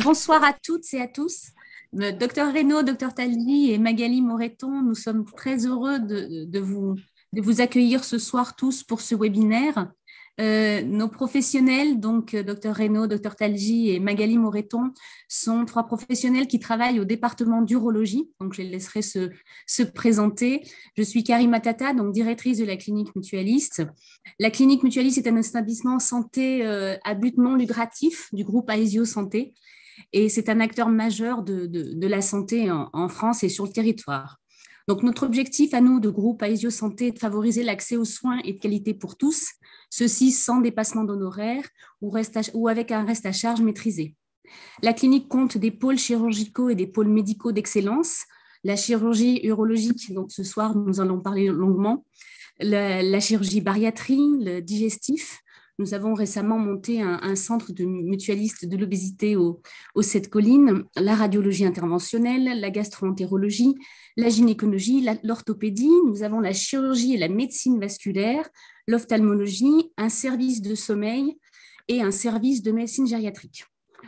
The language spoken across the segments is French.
Bonsoir à toutes et à tous. Docteur Reynaud, Docteur Taldi et Magali Moreton, nous sommes très heureux de vous accueillir ce soir tous pour ce webinaire. Nos professionnels, donc Docteur Reynaud, Docteur Talgi et Magali Moreton, sont trois professionnels qui travaillent au département d'urologie. Donc, je les laisserai se présenter. Je suis Karima Tata, donc directrice de la clinique mutualiste. La clinique mutualiste est un établissement santé à but non lucratif du groupe Aesio Santé. Et c'est un acteur majeur de la santé en France et sur le territoire. Donc, notre objectif à nous, de groupe Aesio Santé, est de favoriser l'accès aux soins et de qualité pour tous, ceci sans dépassement d'honoraires ou avec un reste à charge maîtrisé. La clinique compte des pôles chirurgicaux et des pôles médicaux d'excellence. La chirurgie urologique, donc ce soir, nous allons parler longuement, la chirurgie bariatrie, le digestif. Nous avons récemment monté un centre de mutualistes de l'obésité aux 7 collines, la radiologie interventionnelle, la gastro-entérologie, la gynécologie, l'orthopédie. Nous avons la chirurgie et la médecine vasculaire, l'ophtalmologie, un service de sommeil et un service de médecine gériatrique.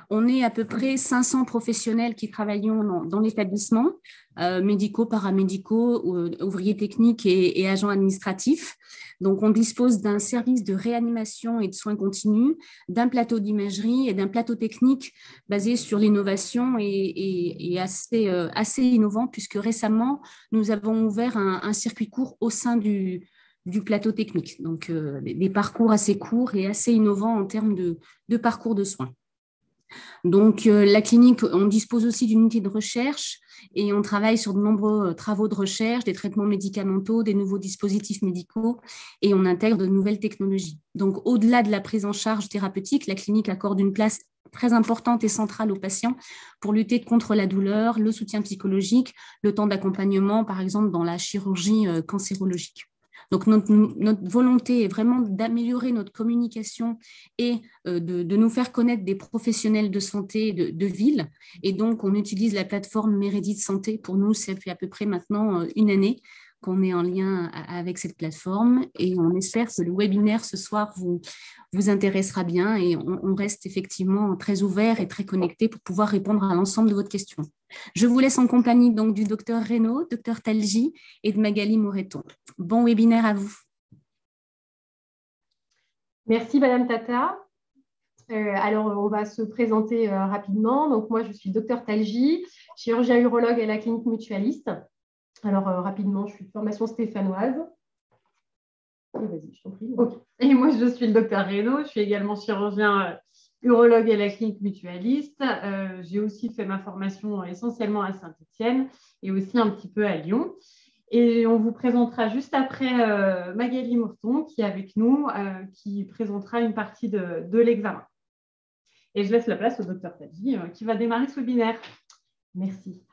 On est à peu près 500 professionnels qui travaillons dans l'établissement, médicaux, paramédicaux, ouvriers techniques et agents administratifs. Donc, on dispose d'un service de réanimation et de soins continus, d'un plateau d'imagerie et d'un plateau technique basé sur l'innovation et assez innovant, puisque récemment, nous avons ouvert un circuit court au sein du plateau technique. Donc, des parcours assez courts et assez innovants en termes de parcours de soins. Donc, la clinique, on dispose aussi d'une unité de recherche et on travaille sur de nombreux travaux de recherche, des traitements médicamenteux, des nouveaux dispositifs médicaux et on intègre de nouvelles technologies. Donc, au-delà de la prise en charge thérapeutique, la clinique accorde une place très importante et centrale aux patients pour lutter contre la douleur, le soutien psychologique, le temps d'accompagnement, par exemple, dans la chirurgie cancérologique. Donc, notre volonté est vraiment d'améliorer notre communication et de nous faire connaître des professionnels de santé de ville. Et donc, on utilise la plateforme Mérédith Santé. Pour nous, ça fait à peu près maintenant une année qu'on est en lien avec cette plateforme. Et on espère que le webinaire ce soir vous intéressera bien. Et on reste effectivement très ouvert et très connecté pour pouvoir répondre à l'ensemble de votre question. Je vous laisse en compagnie donc du docteur Reynaud, docteur Talgi et de Magali Moreton. Bon webinaire à vous. Merci Madame Tata. Alors, on va se présenter rapidement. Donc, moi, je suis docteur Talgi, chirurgien urologue à la clinique mutualiste. Alors, rapidement, je suis de formation stéphanoise. Vas-y, je t'en prie. Okay. Et moi, je suis le docteur Reynaud. Je suis également chirurgien urologue à la clinique mutualiste. J'ai aussi fait ma formation essentiellement à Saint-Étienne et aussi un petit peu à Lyon. Et on vous présentera juste après Magali Moreton qui est avec nous, qui présentera une partie de l'examen. Et je laisse la place au docteur Talgi qui va démarrer ce webinaire. Merci.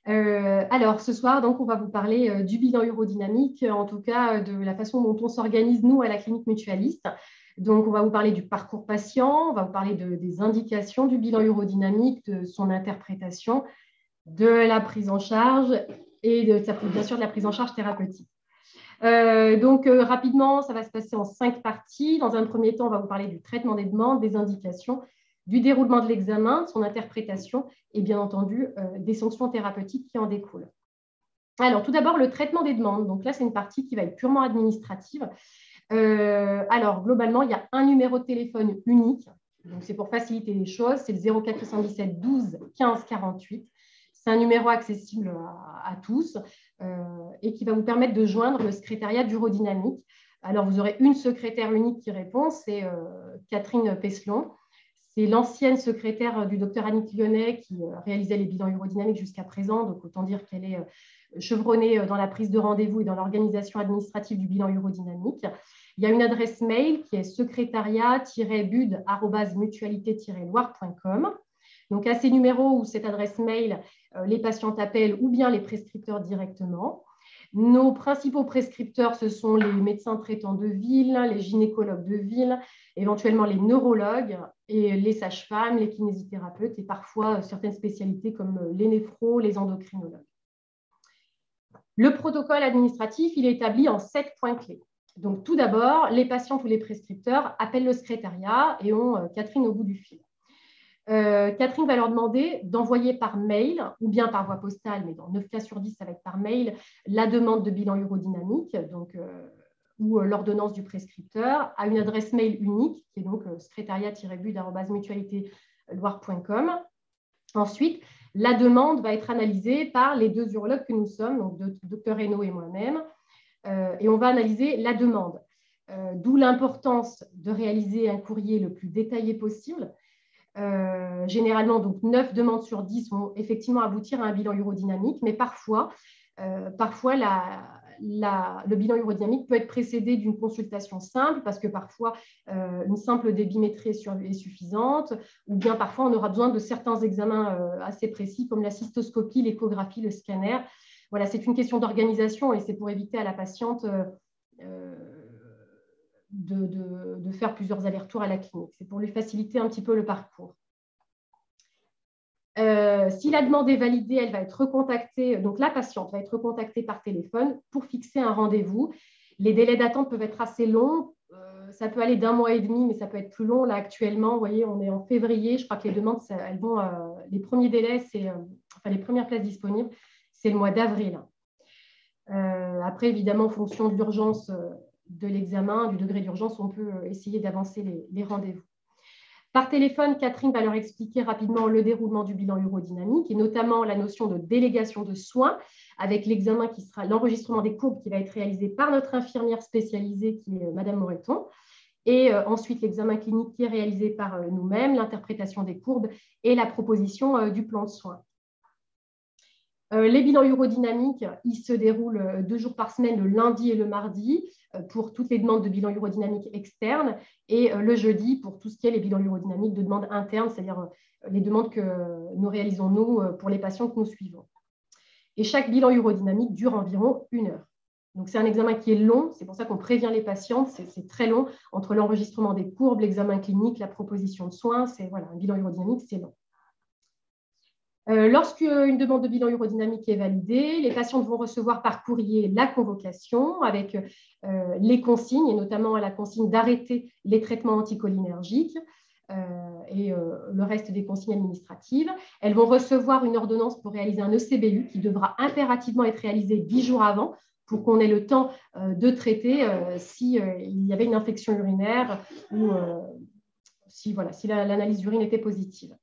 Alors, ce soir, donc, on va vous parler du bilan urodynamique, en tout cas de la façon dont on s'organise, nous, à la clinique mutualiste. Donc, on va vous parler du parcours patient, on va vous parler des indications du bilan urodynamique, de son interprétation, de la prise en charge et bien sûr de la prise en charge thérapeutique. Rapidement, ça va se passer en 5 parties. Dans un premier temps, on va vous parler du traitement des demandes, des indications, du déroulement de l'examen, de son interprétation et bien entendu des sanctions thérapeutiques qui en découlent. Alors, tout d'abord, le traitement des demandes. Donc là, c'est une partie qui va être purement administrative. Alors, globalement, il y a un numéro de téléphone unique. Donc, c'est pour faciliter les choses. C'est le 0477 12 15 48. C'est un numéro accessible à tous et qui va vous permettre de joindre le secrétariat d'urodynamique. Alors, vous aurez une secrétaire unique qui répond, c'est Catherine Peslon. C'est l'ancienne secrétaire du docteur Annick Lyonnais qui réalisait les bilans urodynamiques jusqu'à présent. Donc, autant dire qu'elle est chevronnée dans la prise de rendez-vous et dans l'organisation administrative du bilan urodynamique. Il y a une adresse mail qui est secrétariat-bud@mutualité-loire.com. Donc, à ces numéros ou cette adresse mail, les patients appellent ou bien les prescripteurs directement. Nos principaux prescripteurs, ce sont les médecins traitants de ville, les gynécologues de ville, éventuellement les neurologues et les sages-femmes, les kinésithérapeutes et parfois certaines spécialités comme les néphros, les endocrinologues. Le protocole administratif, il est établi en 7 points clés. Donc, tout d'abord, les patients ou les prescripteurs appellent le secrétariat et ont Catherine au bout du fil. Catherine va leur demander d'envoyer par mail ou bien par voie postale, mais dans 9 cas sur 10, ça va être par mail, la demande de bilan urodynamique, donc, ou l'ordonnance du prescripteur, à une adresse mail unique, qui est donc secrétariat-bud@mutualitéloire.com. Ensuite, la demande va être analysée par les 2 urologues que nous sommes, donc Dr Reynaud et moi-même, et on va analyser la demande. D'où l'importance de réaliser un courrier le plus détaillé possible. Généralement, donc 9 demandes sur 10 vont effectivement aboutir à un bilan urodynamique, mais parfois le bilan urodynamique peut être précédé d'une consultation simple, parce que parfois une simple débimétrie est suffisante, ou bien parfois on aura besoin de certains examens assez précis, comme la cystoscopie, l'échographie, le scanner. Voilà, c'est une question d'organisation et c'est pour éviter à la patiente de faire plusieurs allers-retours à la clinique. C'est pour lui faciliter un petit peu le parcours. Si la demande est validée, elle va être recontactée, donc la patiente va être recontactée par téléphone pour fixer un rendez-vous. Les délais d'attente peuvent être assez longs. Ça peut aller d'1 mois et demi, mais ça peut être plus long. Là, actuellement, vous voyez, on est en février. Je crois que les demandes, elles vont, les premiers délais, les premières places disponibles, c'est le mois d'avril. Après, évidemment, en fonction de l'urgence de l'examen, du degré d'urgence, on peut essayer d'avancer les rendez-vous. Par téléphone, Catherine va leur expliquer rapidement le déroulement du bilan urodynamique et notamment la notion de délégation de soins avec l'examen qui sera l'enregistrement des courbes qui va être réalisé par notre infirmière spécialisée qui est Madame Moreton. Et ensuite, l'examen clinique qui est réalisé par nous-mêmes, l'interprétation des courbes et la proposition du plan de soins. Les bilans urodynamiques, ils se déroulent 2 jours par semaine, le lundi et le mardi, pour toutes les demandes de bilan urodynamique externes, et le jeudi pour tout ce qui est les bilans urodynamiques de demande interne, c'est-à-dire les demandes que nous réalisons, nous, pour les patients que nous suivons. Et chaque bilan urodynamique dure environ 1 heure. Donc, c'est un examen qui est long, c'est pour ça qu'on prévient les patientes, c'est très long, entre l'enregistrement des courbes, l'examen clinique, la proposition de soins, voilà, un bilan urodynamique, c'est long. Lorsqu'une demande de bilan urodynamique est validée, les patientes vont recevoir par courrier la convocation avec les consignes, et notamment la consigne d'arrêter les traitements anticholinergiques et le reste des consignes administratives. Elles vont recevoir une ordonnance pour réaliser un ECBU qui devra impérativement être réalisé 10 jours avant pour qu'on ait le temps de traiter s'il y avait une infection urinaire ou si l'analyse d'urine était positive.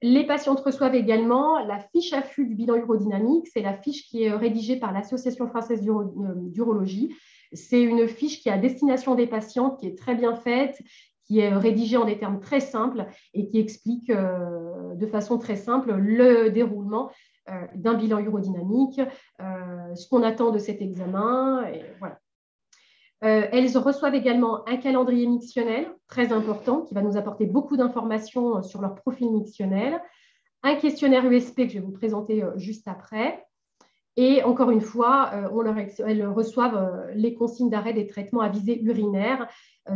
Les patientes reçoivent également la fiche affût du bilan urodynamique. C'est la fiche qui est rédigée par l'Association française d'urologie. C'est une fiche qui est à destination des patientes, qui est très bien faite, qui est rédigée en des termes très simples et qui explique de façon très simple le déroulement d'un bilan urodynamique, ce qu'on attend de cet examen. Et voilà. Elles reçoivent également un calendrier mictionnel très important qui va nous apporter beaucoup d'informations sur leur profil mictionnel, un questionnaire USP que je vais vous présenter juste après. Et encore une fois, elles reçoivent les consignes d'arrêt des traitements à visée urinaire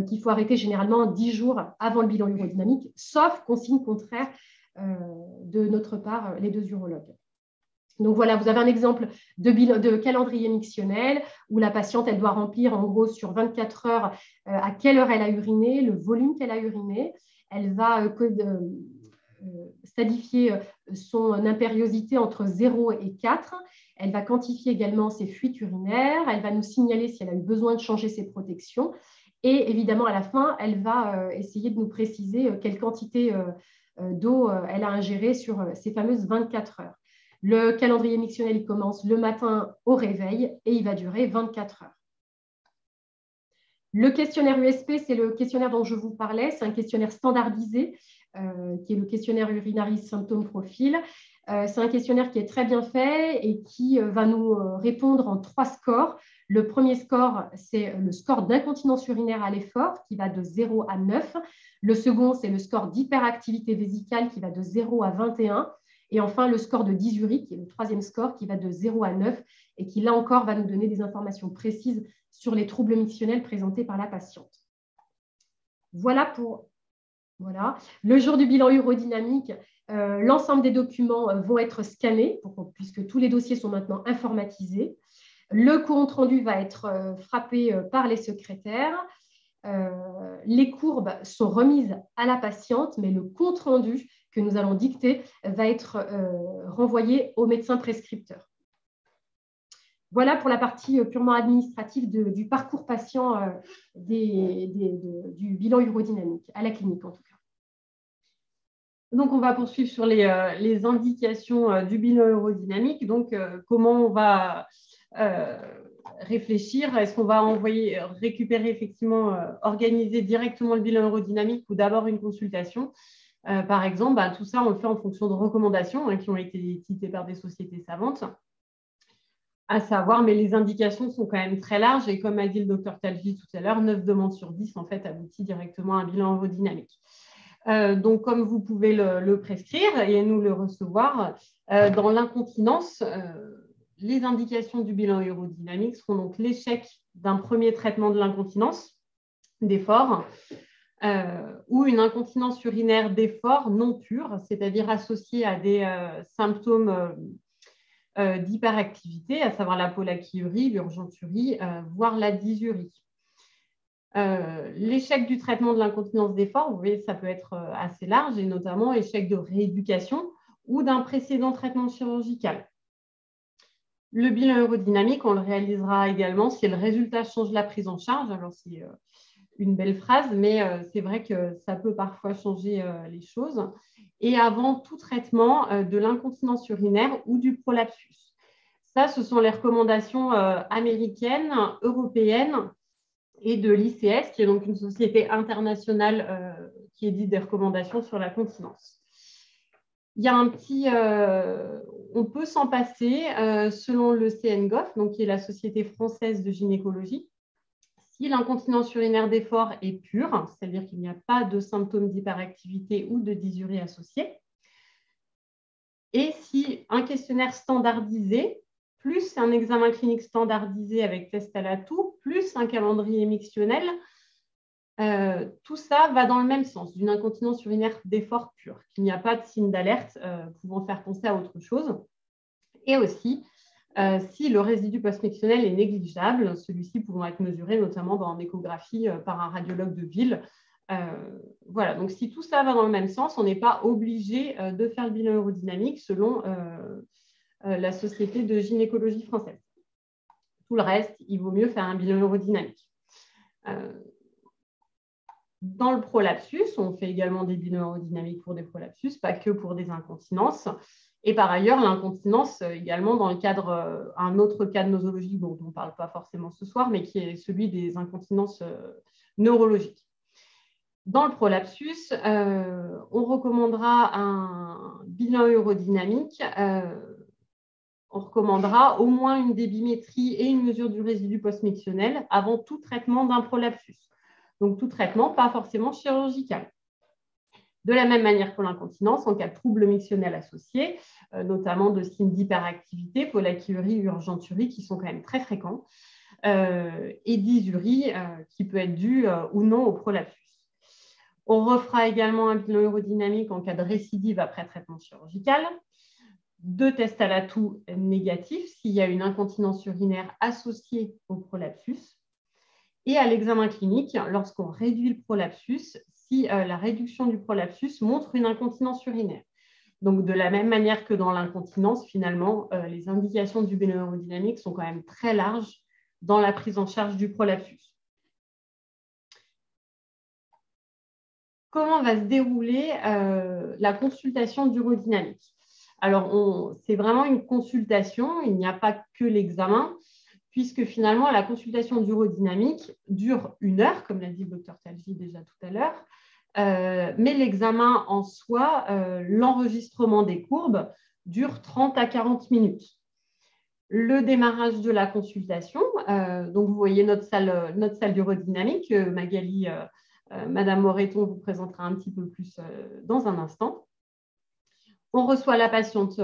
qu'il faut arrêter généralement 10 jours avant le bilan urodynamique, sauf consigne contraire de notre part, les 2 urologues. Donc voilà, vous avez un exemple de calendrier mictionnel où la patiente, elle doit remplir en gros sur 24 heures à quelle heure elle a uriné, le volume qu'elle a uriné. Elle va stadifier son impériosité entre 0 et 4. Elle va quantifier également ses fuites urinaires. Elle va nous signaler si elle a eu besoin de changer ses protections. Et évidemment, à la fin, elle va essayer de nous préciser quelle quantité d'eau elle a ingérée sur ces fameuses 24 heures. Le calendrier mictionnel, il commence le matin au réveil et il va durer 24 heures. Le questionnaire USP, c'est le questionnaire dont je vous parlais. C'est un questionnaire standardisé qui est le questionnaire Urinaris Symptom Profil. C'est un questionnaire qui est très bien fait et qui va nous répondre en 3 scores. Le premier score, c'est le score d'incontinence urinaire à l'effort qui va de 0 à 9. Le second, c'est le score d'hyperactivité vésicale qui va de 0 à 21. Et enfin, le score de dysurie, qui est le 3e score, qui va de 0 à 9 et qui, là encore, va nous donner des informations précises sur les troubles mictionnels présentés par la patiente. Voilà pour le jour du bilan urodynamique. L'ensemble des documents vont être scannés, puisque tous les dossiers sont maintenant informatisés. Le compte rendu va être frappé par les secrétaires. Les courbes sont remises à la patiente, mais le compte rendu que nous allons dicter va être renvoyé au médecin prescripteur. Voilà pour la partie purement administrative du parcours patient du bilan urodynamique, à la clinique en tout cas. Donc, on va poursuivre sur les indications du bilan urodynamique. Donc, comment on va réfléchir? Est-ce qu'on va récupérer effectivement, organiser directement le bilan urodynamique ou d'abord une consultation? Par exemple, tout ça, on le fait en fonction de recommandations qui ont été citées par des sociétés savantes. À savoir, mais les indications sont quand même très larges et comme a dit le docteur Talgi tout à l'heure, 9 demandes sur 10 en fait aboutit directement à un bilan urodynamique. Donc, comme vous pouvez le prescrire et nous le recevoir, dans l'incontinence, les indications du bilan urodynamique seront donc l'échec d'un premier traitement de l'incontinence d'effort ou une incontinence urinaire d'effort non pure, c'est-à-dire associée à des symptômes d'hyperactivité, à savoir la polachyurie, l'urgenturie, voire la dysurie. L'échec du traitement de l'incontinence d'effort, vous voyez, ça peut être assez large, et notamment échec de rééducation ou d'un précédent traitement chirurgical. Le bilan urodynamique, on le réalisera également si le résultat change la prise en charge. Alors, c'est une belle phrase, mais c'est vrai que ça peut parfois changer les choses. Et avant tout traitement de l'incontinence urinaire ou du prolapsus. Ça, ce sont les recommandations américaines, européennes et de l'ICS, qui est donc une société internationale qui édite des recommandations sur la continence. Il y a on peut s'en passer selon le CNGOF, donc qui est la Société française de gynécologie. Si l'incontinence urinaire d'effort est pure, c'est-à-dire qu'il n'y a pas de symptômes d'hyperactivité ou de dysurie associés, et si un questionnaire standardisé, plus un examen clinique standardisé avec test à la toux, plus un calendrier mixtionnel, tout ça va dans le même sens, d'une incontinence urinaire d'effort pure, qu'il n'y a pas de signe d'alerte pouvant faire penser à autre chose. Et aussi, si le résidu post-mixtionnel est négligeable, celui-ci pouvant être mesuré notamment dans échographie par un radiologue de ville. Voilà, donc si tout ça va dans le même sens, on n'est pas obligé de faire le bilan urodynamique selon la Société de gynécologie française. Tout le reste, il vaut mieux faire un bilan urodynamique. Dans le prolapsus, on fait également des bilans urodynamiques pour des prolapsus, pas que pour des incontinences. Et par ailleurs, l'incontinence également dans le cadre, un autre cas de nosologie dont on ne parle pas forcément ce soir, mais qui est celui des incontinences neurologiques. Dans le prolapsus, on recommandera un bilan urodynamique. On recommandera au moins une débimétrie et une mesure du résidu post-mixtionnel avant tout traitement d'un prolapsus. Donc, tout traitement, pas forcément chirurgical. De la même manière pour l'incontinence, en cas de troubles mixtionnels associés, notamment de signes d'hyperactivité, polachyurie, urgenturie, qui sont quand même très fréquents, et dysurie, qui peut être due ou non au prolapsus. On refera également un bilan urodynamique en cas de récidive après traitement chirurgical. 2 tests à la toux négatifs s'il y a une incontinence urinaire associée au prolapsus. Et à l'examen clinique, lorsqu'on réduit le prolapsus, si la réduction du prolapsus montre une incontinence urinaire. Donc, de la même manière que dans l'incontinence, finalement, les indications du bilan urodynamique sont quand même très larges dans la prise en charge du prolapsus. Comment va se dérouler la consultation d'urodynamique? Alors, c'est vraiment une consultation, il n'y a pas que l'examen, puisque finalement, la consultation d'urodynamique dure 1 heure, comme l'a dit le docteur Talgi déjà tout à l'heure, mais l'examen en soi, l'enregistrement des courbes, dure 30 à 40 minutes. Le démarrage de la consultation, donc vous voyez notre salle d'urodynamique, Magali, Madame Moreton vous présentera un petit peu plus dans un instant. On reçoit la patiente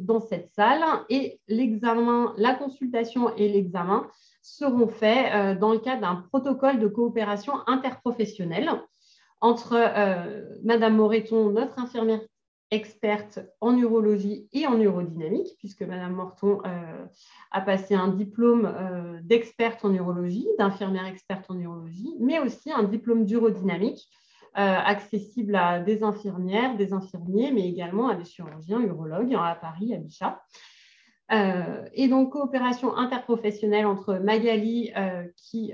dans cette salle et la consultation et l'examen seront faits dans le cadre d'un protocole de coopération interprofessionnelle entre Madame Moreton, notre infirmière experte en urologie et en urodynamique, puisque Madame Moreton a passé un diplôme d'experte en urologie, d'infirmière experte en urologie, mais aussi un diplôme d'urodynamique accessible à des infirmières, des infirmiers, mais également à des chirurgiens, urologues à Paris, à Bichat. Et donc, coopération interprofessionnelle entre Magali qui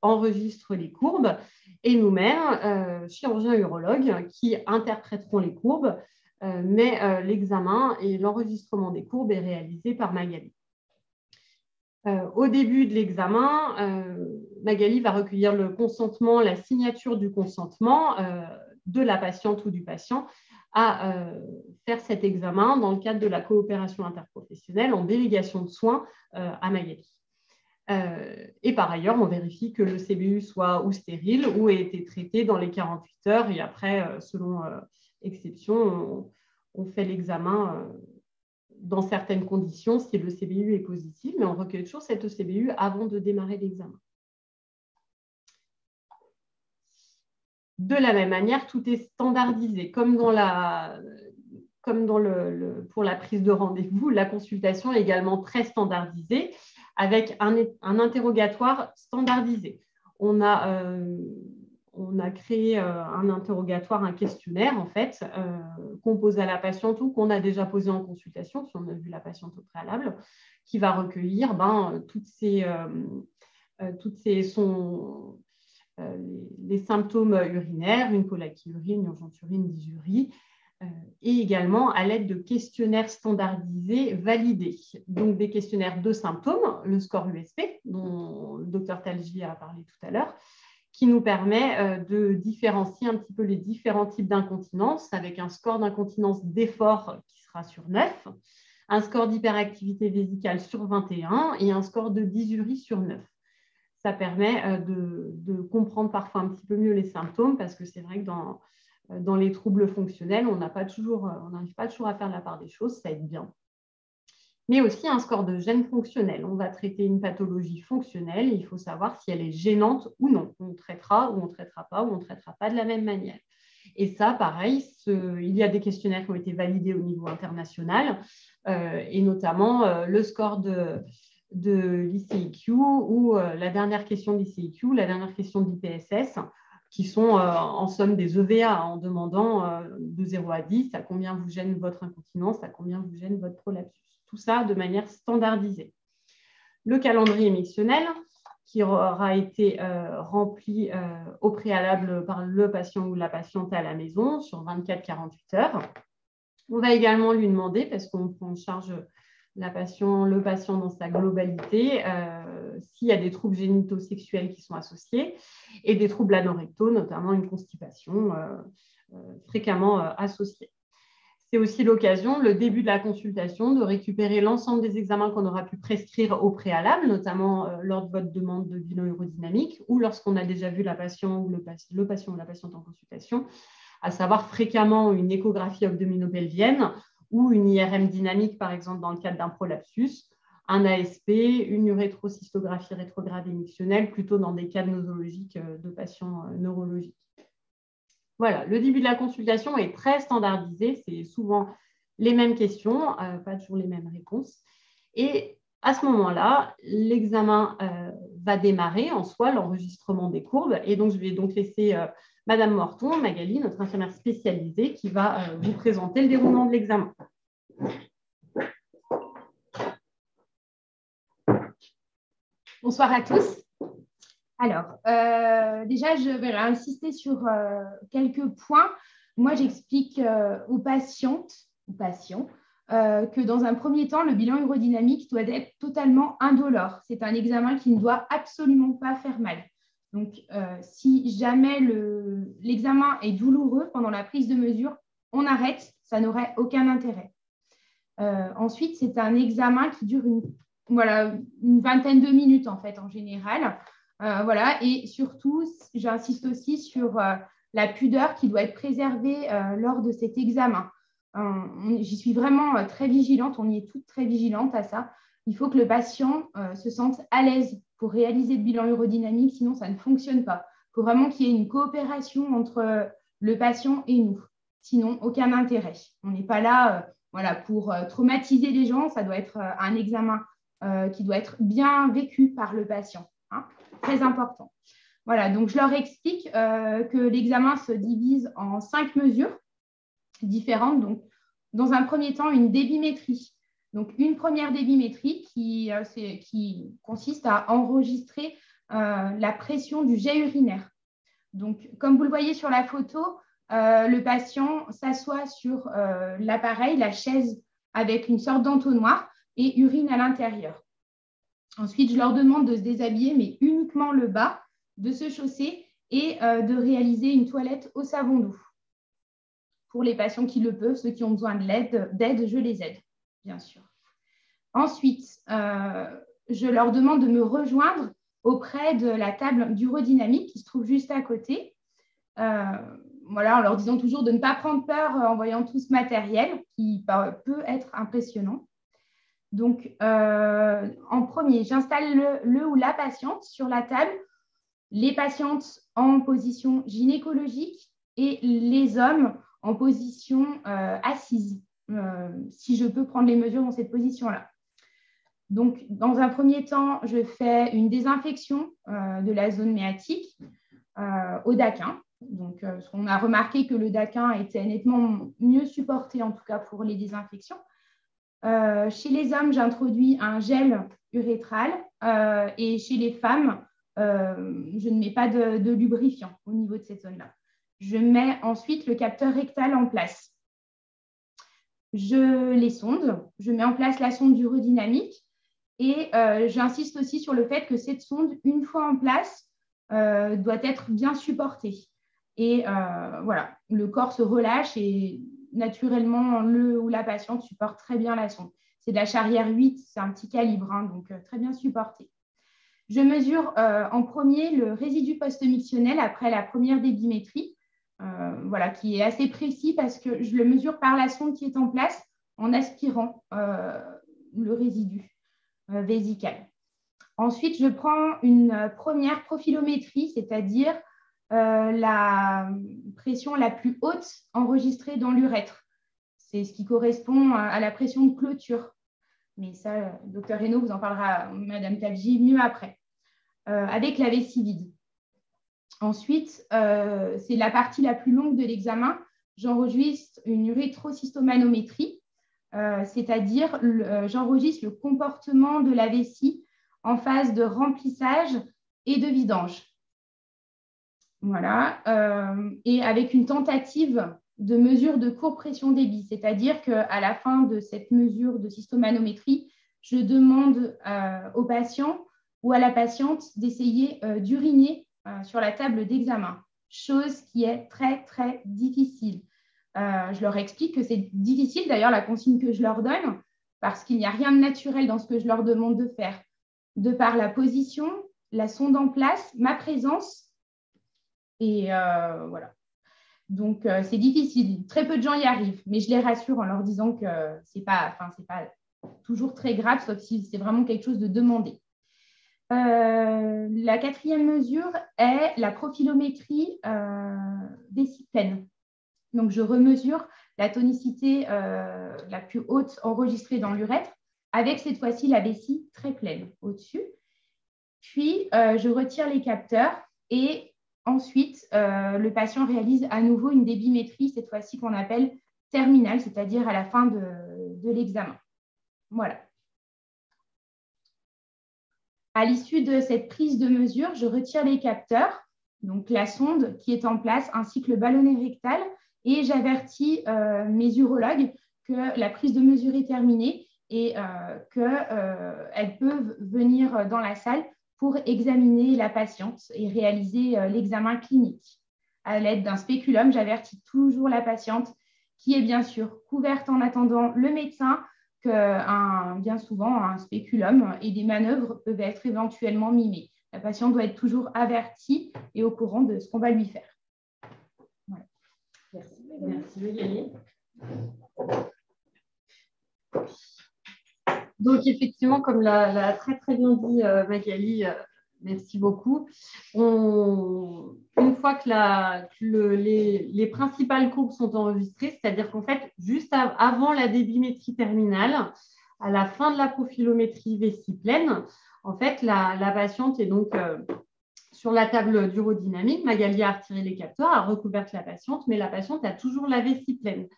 enregistre les courbes et nous-mêmes, chirurgiens urologues, qui interpréteront les courbes, mais l'examen et l'enregistrement des courbes est réalisé par Magali. Au début de l'examen, Magali va recueillir le consentement, la signature du consentement de la patiente ou du patient à faire cet examen dans le cadre de la coopération interprofessionnelle en délégation de soins à Magali. Et par ailleurs, on vérifie que le CBU soit ou stérile ou ait été traité dans les 48 heures et après, selon exception, on fait l'examen dans certaines conditions si le CBU est positif, mais on recueille toujours cette CBU avant de démarrer l'examen. De la même manière, tout est standardisé. Comme pour la prise de rendez-vous, la consultation est également très standardisée avec un interrogatoire standardisé. On a créé un interrogatoire, un questionnaire en fait, qu'on pose à la patiente ou qu'on a déjà posé en consultation, si on a vu la patiente au préalable, qui va recueillir les symptômes urinaires, une colaqueturie, une urgenturie, une dysurie, et également à l'aide de questionnaires standardisés validés. Donc des questionnaires de symptômes, le score USP, dont le docteur Talgi a parlé tout à l'heure, qui nous permet de différencier un petit peu les différents types d'incontinence avec un score d'incontinence d'effort qui sera sur 9, un score d'hyperactivité vésicale sur 21 et un score de dysurie sur 9. Ça permet de comprendre parfois un petit peu mieux les symptômes parce que c'est vrai que dans les troubles fonctionnels, on n'arrive pas toujours à faire la part des choses, ça aide bien. Mais aussi un score de gêne fonctionnel. On va traiter une pathologie fonctionnelle et il faut savoir si elle est gênante ou non. On traitera ou on ne traitera pas ou on ne traitera pas de la même manière. Et ça, pareil, il y a des questionnaires qui ont été validés au niveau international et notamment le score de l'ICIQ ou la dernière question de l'ICIQ, la dernière question de l'IPSS, qui sont en somme des EVA en demandant de 0 à 10 à combien vous gêne votre incontinence, à combien vous gêne votre prolapsus. Tout ça de manière standardisée. Le calendrier missionnel qui aura été rempli au préalable par le patient ou la patiente à la maison sur 24-48 heures. On va également lui demander, parce qu'on prend en charge le patient dans sa globalité, s'il y a des troubles génitosexuels qui sont associés et des troubles anorectaux, notamment une constipation fréquemment associée. C'est aussi l'occasion, le début de la consultation, de récupérer l'ensemble des examens qu'on aura pu prescrire au préalable, notamment lors de votre demande de bilan urodynamique ou lorsqu'on a déjà vu la patiente ou le patient ou la patiente en consultation, à savoir fréquemment une échographie abdominopelvienne ou une IRM dynamique, par exemple, dans le cadre d'un prolapsus, un ASP, une urétrocystographie rétrograde émissionnelle, plutôt dans des cas nosologiques de patients neurologiques. Voilà, le début de la consultation est très standardisé, c'est souvent les mêmes questions, pas toujours les mêmes réponses. Et à ce moment-là, l'examen va démarrer en soi, l'enregistrement des courbes. Et donc, je vais donc laisser Madame Morton, Magali, notre infirmière spécialisée, qui va vous présenter le déroulement de l'examen. Bonsoir à tous. Alors, déjà, je vais insister sur quelques points. Moi, j'explique aux patientes, aux patients, que dans un premier temps, le bilan urodynamique doit être totalement indolore. C'est un examen qui ne doit absolument pas faire mal. Donc, si jamais l'examen est douloureux pendant la prise de mesure, on arrête, ça n'aurait aucun intérêt. Ensuite, c'est un examen qui dure une vingtaine de minutes en fait, en général. Voilà. Et surtout, j'insiste aussi sur la pudeur qui doit être préservée lors de cet examen. J'y suis vraiment très vigilante, on y est toutes très vigilantes à ça. Il faut que le patient se sente à l'aise pour réaliser le bilan urodynamique, sinon ça ne fonctionne pas. Il faut vraiment qu'il y ait une coopération entre le patient et nous, sinon aucun intérêt. On n'est pas là pour traumatiser les gens, ça doit être un examen qui doit être bien vécu par le patient. Hein, très important. Voilà, donc je leur explique que l'examen se divise en 5 mesures différentes. Donc, dans un premier temps, une débimétrie. Donc, une première débimétrie qui consiste à enregistrer la pression du jet urinaire. Donc, comme vous le voyez sur la photo, le patient s'assoit sur l'appareil, la chaise, avec une sorte d'entonnoir et urine à l'intérieur. Ensuite, je leur demande de se déshabiller, mais uniquement le bas, de se chausser et de réaliser une toilette au savon doux. Pour les patients qui le peuvent, ceux qui ont besoin d'aide, je les aide, bien sûr. Ensuite, je leur demande de me rejoindre auprès de la table d'urodynamique qui se trouve juste à côté. Voilà, en leur disant toujours de ne pas prendre peur en voyant tout ce matériel qui peut être impressionnant. Donc, en premier, j'installe le ou la patiente sur la table, les patientes en position gynécologique et les hommes en position assise, si je peux prendre les mesures dans cette position-là. Donc, dans un premier temps, je fais une désinfection de la zone méatique au daquin. Donc, on a remarqué que le daquin était nettement mieux supporté, en tout cas pour les désinfections. Chez les hommes, j'introduis un gel urétral et chez les femmes, je ne mets pas de lubrifiant au niveau de cette zone-là. Je mets ensuite le capteur rectal en place. Je les sonde, je mets en place la sonde urodynamique et j'insiste aussi sur le fait que cette sonde, une fois en place, doit être bien supportée. Et voilà, le corps se relâche et naturellement, le ou la patiente supporte très bien la sonde. C'est de la Charrière 8, c'est un petit calibre, hein, donc très bien supporté. Je mesure en premier le résidu post-mictionnel après la première débimétrie, voilà, qui est assez précis parce que je le mesure par la sonde qui est en place en aspirant le résidu vésical. Ensuite, je prends une première profilométrie, c'est-à-dire la pression la plus haute enregistrée dans l'urètre. C'est ce qui correspond à la pression de clôture. Mais ça, docteur Reynaud vous en parlera, Madame Talgi, mieux après, avec la vessie vide. Ensuite, c'est la partie la plus longue de l'examen. J'enregistre une urétrocystomanométrie, c'est-à-dire j'enregistre le comportement de la vessie en phase de remplissage et de vidange. Voilà, et avec une tentative de mesure de courbe pression débit, c'est-à-dire qu'à la fin de cette mesure de cystomanométrie, je demande au patient ou à la patiente d'essayer d'uriner sur la table d'examen, chose qui est très, très difficile. Je leur explique que c'est difficile, d'ailleurs, la consigne que je leur donne, parce qu'il n'y a rien de naturel dans ce que je leur demande de faire, de par la position, la sonde en place, ma présence. Et voilà. Donc, c'est difficile. Très peu de gens y arrivent. Mais je les rassure en leur disant que ce n'est pas toujours très grave, sauf si c'est vraiment quelque chose de demandé. La quatrième mesure est la profilométrie vessie pleine. Donc, je remesure la tonicité la plus haute enregistrée dans l'urètre avec cette fois-ci la vessie très pleine au-dessus. Puis, je retire les capteurs et ensuite, le patient réalise à nouveau une débimétrie, cette fois-ci qu'on appelle terminale, c'est-à-dire à la fin de l'examen. Voilà. À l'issue de cette prise de mesure, je retire les capteurs, donc la sonde qui est en place, ainsi que le ballonnet rectal, et j'avertis mes urologues que la prise de mesure est terminée et qu'elles peuvent venir dans la salle pour examiner la patiente et réaliser l'examen clinique. À l'aide d'un spéculum, j'avertis toujours la patiente qui est bien sûr couverte en attendant le médecin, que bien souvent un spéculum et des manœuvres peuvent être éventuellement mimées. La patiente doit être toujours avertie et au courant de ce qu'on va lui faire. Voilà. Merci Magali. Donc, effectivement, comme l'a très, très bien dit Magali, merci beaucoup. Une fois que les principales courbes sont enregistrées, c'est-à-dire qu'en fait, juste avant la débimétrie terminale, à la fin de la profilométrie vessie pleine, en fait, la patiente est donc Sur la table d'urodynamique, Magali a retiré les capteurs, a recouvert la patiente, mais la patiente a toujours la vessie pleine.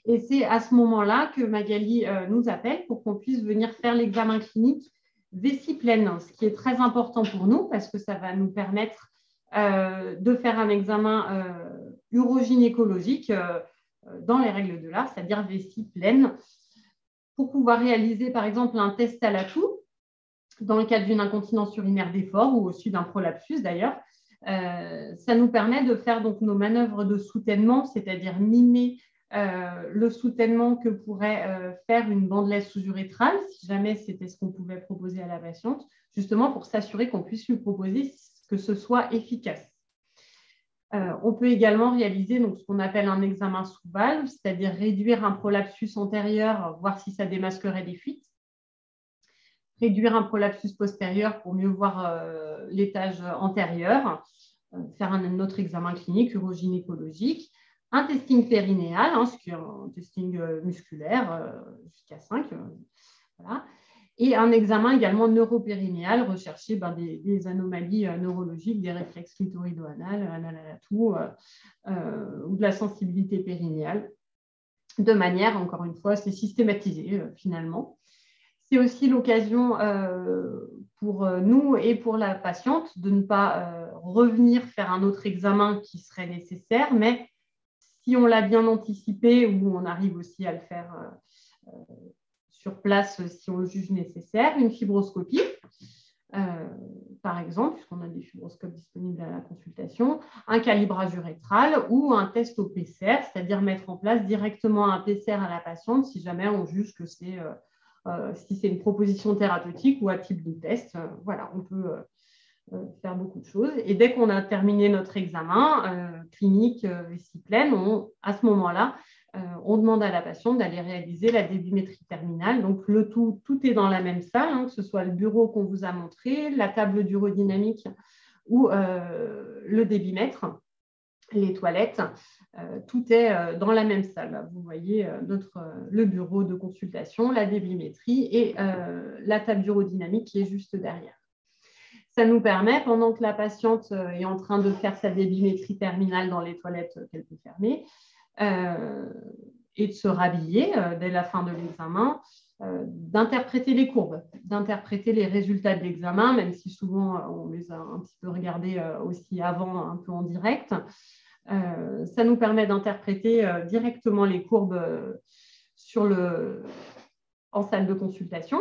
Et c'est à ce moment-là que Magali nous appelle pour qu'on puisse venir faire l'examen clinique vessie pleine, ce qui est très important pour nous parce que ça va nous permettre de faire un examen urogynécologique dans les règles de l'art, c'est-à-dire vessie pleine, pour pouvoir réaliser par exemple un test à la toux dans le cadre d'une incontinence urinaire d'effort ou aussi d'un prolapsus d'ailleurs. Ça nous permet de faire donc nos manœuvres de soutènement, c'est-à-dire mimer le soutènement que pourrait faire une bandeleuse sous-urétrale, si jamais c'était ce qu'on pouvait proposer à la patiente, justement pour s'assurer qu'on puisse lui proposer que ce soit efficace. On peut également réaliser donc, ce qu'on appelle un examen sous valve, c'est-à-dire réduire un prolapsus antérieur, voir si ça démasquerait des fuites. Réduire un prolapsus postérieur pour mieux voir l'étage antérieur. Faire un autre examen clinique urogynécologique. Un testing périnéal, ce qui est un testing musculaire jusqu'à 5. Voilà. Et un examen également neuropérinéal, rechercher des anomalies neurologiques, des réflexes clitorido-anal, anal à la toux, ou de la sensibilité périnéale, de manière, encore une fois, c'est systématisé finalement. C'est aussi l'occasion pour nous et pour la patiente de ne pas revenir faire un autre examen qui serait nécessaire, mais si on l'a bien anticipé ou on arrive aussi à le faire sur place si on le juge nécessaire, une fibroscopie, par exemple, puisqu'on a des fibroscopes disponibles à la consultation, un calibrage urétral ou un test au PCR, c'est-à-dire mettre en place directement un PCR à la patiente si jamais on juge que c'est si c'est une proposition thérapeutique ou un type de test. Voilà, on peut faire beaucoup de choses. Et dès qu'on a terminé notre examen clinique vessie pleine, à ce moment-là, on demande à la patiente d'aller réaliser la débimétrie terminale. Donc, le tout est dans la même salle, que ce soit le bureau qu'on vous a montré, la table d'urodynamique ou le débimètre, les toilettes. Tout est dans la même salle. Vous voyez le bureau de consultation, la débimétrie et la table d'urodynamique qui est juste derrière. Ça nous permet, pendant que la patiente est en train de faire sa débimétrie terminale dans les toilettes qu'elle peut fermer, et de se rhabiller dès la fin de l'examen, d'interpréter les courbes, d'interpréter les résultats de l'examen, même si souvent on les a un petit peu regardés aussi avant, un peu en direct. Ça nous permet d'interpréter directement les courbes en salle de consultation.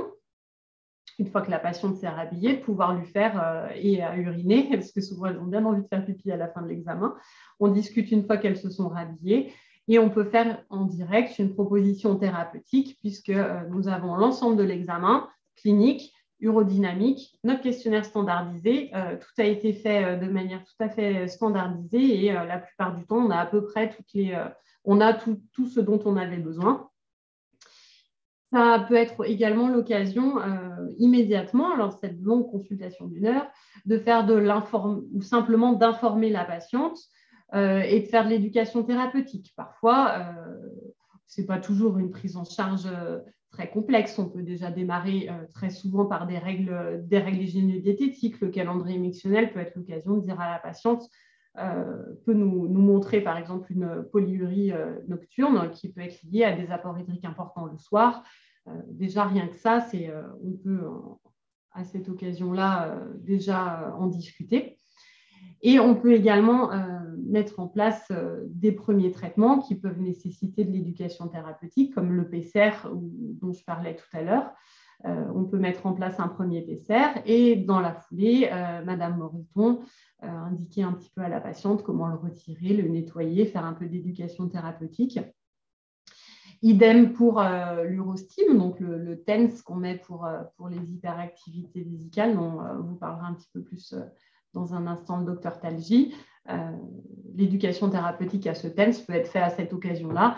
Une fois que la patiente s'est rhabillée, de pouvoir lui faire et à uriner, parce que souvent elles ont bien envie de faire pipi à la fin de l'examen. On discute une fois qu'elles se sont rhabillées et on peut faire en direct une proposition thérapeutique puisque nous avons l'ensemble de l'examen clinique, urodynamique, notre questionnaire standardisé. Tout a été fait de manière tout à fait standardisée et la plupart du temps, on a à peu près tout ce dont on avait besoin. Ça peut être également l'occasion immédiatement, lors de cette longue consultation d'1 heure, de faire ou simplement d'informer la patiente et de faire de l'éducation thérapeutique. Parfois, ce n'est pas toujours une prise en charge très complexe. On peut déjà démarrer très souvent par des règles hygiéno-diététiques. Le calendrier mictionnel peut être l'occasion de dire à la patiente peut nous montrer par exemple une polyurie nocturne qui peut être liée à des apports hydriques importants le soir. Déjà rien que ça, on peut à cette occasion-là déjà en discuter. Et on peut également mettre en place des premiers traitements qui peuvent nécessiter de l'éducation thérapeutique, comme le PCR dont je parlais tout à l'heure. On peut mettre en place un premier PCR et dans la foulée, Madame Moreton indiquer un petit peu à la patiente comment le retirer, le nettoyer, faire un peu d'éducation thérapeutique. Idem pour l'urostime, donc le TENS qu'on met pour les hyperactivités vésicales, dont vous parlera un petit peu plus dans un instant le docteur Talgi. L'éducation thérapeutique à ce TENS peut être faite à cette occasion-là.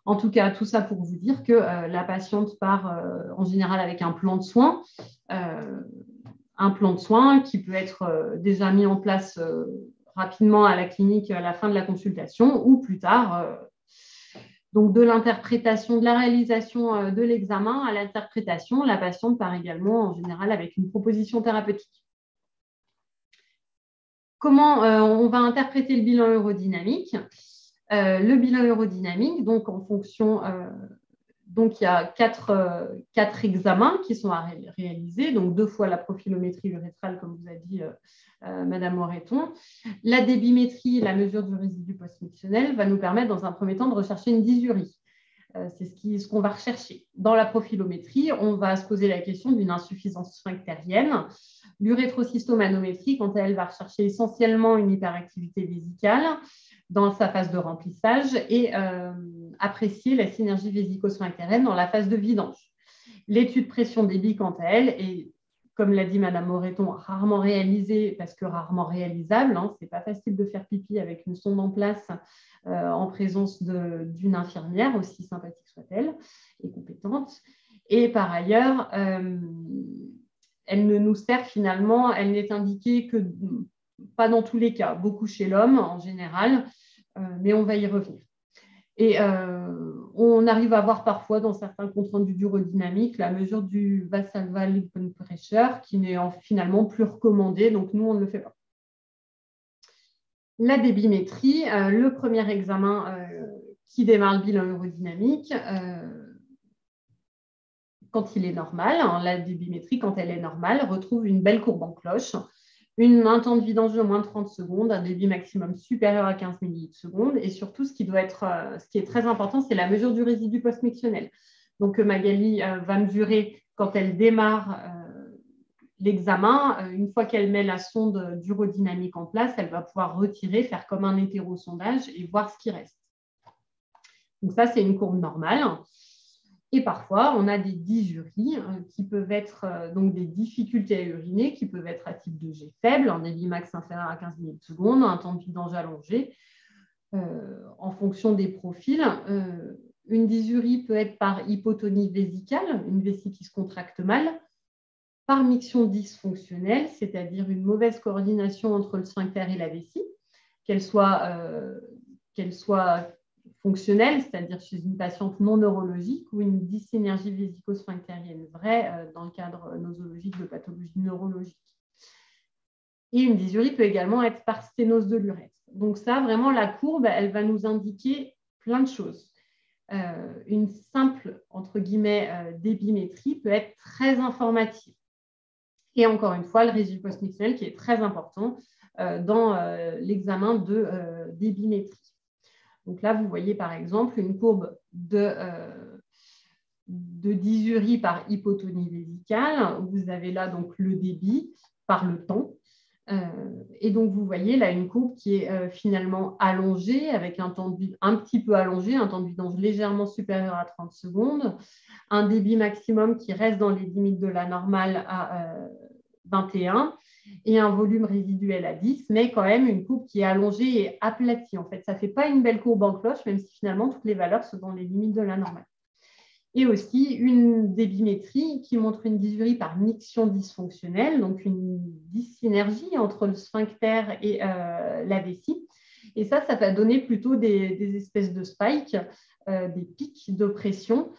En tout cas, tout ça pour vous dire que la patiente part en général avec un plan de soins. Un plan de soins qui peut être déjà mis en place rapidement à la clinique à la fin de la consultation ou plus tard. Donc, de l'interprétation, de la réalisation de l'examen à l'interprétation, la patiente part également en général avec une proposition thérapeutique. Comment on va interpréter le bilan urodynamique? Le bilan urodynamique, donc en fonction, donc il y a quatre examens qui sont à réaliser, donc 2 fois la profilomètrie urétrale, comme vous a dit Madame Moreton. La débimétrie, la mesure du résidu postmictionnel, va nous permettre dans un premier temps de rechercher une dysurie. C'est ce qu'on va rechercher. Dans la profilométrie, on va se poser la question d'une insuffisance sphinctérienne. L'urétrocystomanométrie, quant à elle, va rechercher essentiellement une hyperactivité vésicale dans sa phase de remplissage et apprécier la synergie vésico-sphinctérienne dans la phase de vidange. L'étude pression-débit, quant à elle, est, comme l'a dit Madame Moreton, rarement réalisée parce que rarement réalisable. Hein. Ce n'est pas facile de faire pipi avec une sonde en place en présence d'une infirmière, aussi sympathique soit-elle et compétente. Et par ailleurs, elle ne nous sert finalement, elle n'est indiquée que pas dans tous les cas, beaucoup chez l'homme en général, mais on va y revenir. Et on arrive à voir parfois dans certains comptes rendus d'urodynamique la mesure du basal open pressure qui n'est finalement plus recommandée, donc nous on ne le fait pas. La débimétrie, le premier examen qui démarre le bilan urodynamique, quand il est normal, hein, la débimétrie, quand elle est normale, retrouve une belle courbe en cloche, un temps de vidange de moins de 30 secondes, un débit maximum supérieur à 15 millilitres/seconde, et surtout, ce qui est très important, c'est la mesure du résidu postmictionnel. Donc, Magali va mesurer quand elle démarre l'examen, une fois qu'elle met la sonde d'urodynamique en place, elle va pouvoir retirer, faire comme un hétérosondage et voir ce qui reste. Donc ça, c'est une courbe normale. Et parfois, on a des dysuries qui peuvent être donc des difficultés à uriner, qui peuvent être à type 2G faible, un débit max inférieur à 15 millilitres/seconde, un temps de vidange allongé. En fonction des profils, une dysurie peut être par hypotonie vésicale, une vessie qui se contracte mal, par miction dysfonctionnelle, c'est-à-dire une mauvaise coordination entre le sphincter et la vessie, qu'elle soit fonctionnelle, c'est-à-dire chez une patiente non neurologique, ou une dysynergie vésico-sphinctérienne vraie dans le cadre nosologique de pathologie neurologique. Et une dysurie peut également être par sténose de l'urètre. Donc ça, vraiment, la courbe, elle va nous indiquer plein de choses. Une simple, entre guillemets, débimétrie peut être très informative. Et encore une fois, le résidu postmictionnel qui est très important dans l'examen de débimétrie. Donc là, vous voyez par exemple une courbe de dysurie par hypotonie vésicale. Vous avez là donc le débit par le temps. Et donc, vous voyez là une courbe qui est finalement allongée, avec un temps de vie un petit peu allongé, un temps de vidange légèrement supérieur à 30 secondes, un débit maximum qui reste dans les limites de la normale à 21 et un volume résiduel à 10, mais quand même une courbe qui est allongée et aplatie. En fait, ça ne fait pas une belle courbe en cloche, même si finalement toutes les valeurs sont dans les limites de la normale. Et aussi une débimétrie qui montre une dysurie par miction dysfonctionnelle, donc une dysynergie entre le sphincter et la vessie. Et ça va donner plutôt des espèces de spikes, des pics de pression,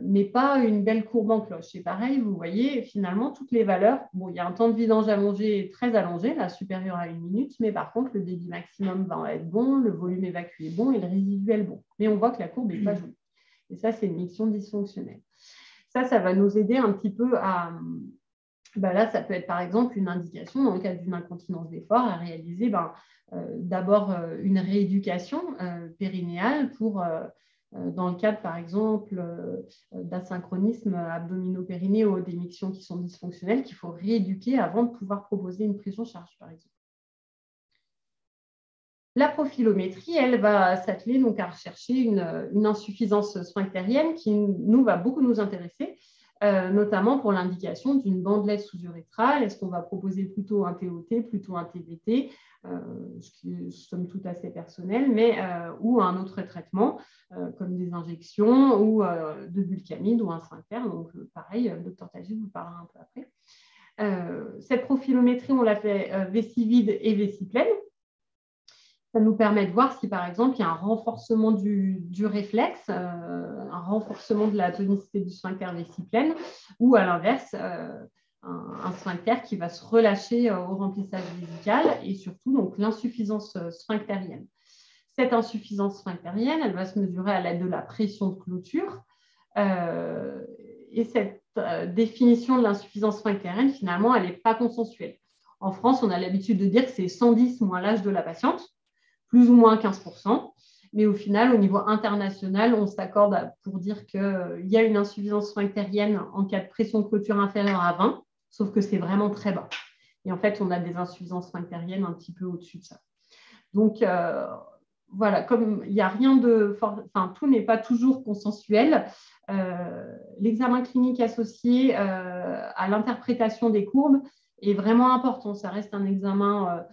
mais pas une belle courbe en cloche. Et pareil, vous voyez finalement toutes les valeurs. Bon, il y a un temps de vidange allongé très allongé, là, supérieur à 1 minute, mais par contre, le débit maximum va être bon, le volume évacué bon et le résiduel bon. Mais on voit que la courbe n'est pas jolie. Et ça, c'est une miction dysfonctionnelle. Ça va nous aider un petit peu à... là, ça peut être par exemple une indication dans le cadre d'une incontinence d'effort à réaliser d'abord une rééducation périnéale pour, dans le cadre par exemple d'asynchronisme abdominopérinéen ou des mictions qui sont dysfonctionnelles qu'il faut rééduquer avant de pouvoir proposer une prise en charge par exemple. La profilométrie, elle va s'atteler donc à rechercher une insuffisance sphinctérienne qui va beaucoup nous intéresser, notamment pour l'indication d'une bandelette sous-urétrale. Est-ce qu'on va proposer plutôt un TOT, plutôt un TVT, ce qui est somme toute assez personnel, ou un autre traitement, comme des injections ou de bulkamide ou un sphincter. Donc, pareil, le docteur Tagit vous parlera un peu après. Cette profilométrie, on l'a fait vessie vide et vessie pleine. Ça nous permet de voir si, par exemple, il y a un renforcement du réflexe, un renforcement de la tonicité du sphincter vessie pleine, ou à l'inverse, un sphincter qui va se relâcher au remplissage vésical et surtout donc l'insuffisance sphinctérienne. Cette insuffisance sphinctérienne, elle va se mesurer à l'aide de la pression de clôture. Et cette définition de l'insuffisance sphinctérienne, finalement, elle n'est pas consensuelle. En France, on a l'habitude de dire que c'est 110 moins l'âge de la patiente, plus ou moins 15%. Mais au final, au niveau international, on s'accorde pour dire qu'il y a une insuffisance sphinctérienne en cas de pression de clôture inférieure à 20, sauf que c'est vraiment très bas. Et en fait, on a des insuffisances sphinctériennes un petit peu au-dessus de ça. Donc, voilà, comme il n'y a rien de... Enfin, tout n'est pas toujours consensuel. L'examen clinique associé à l'interprétation des courbes est vraiment important. Ça reste un examen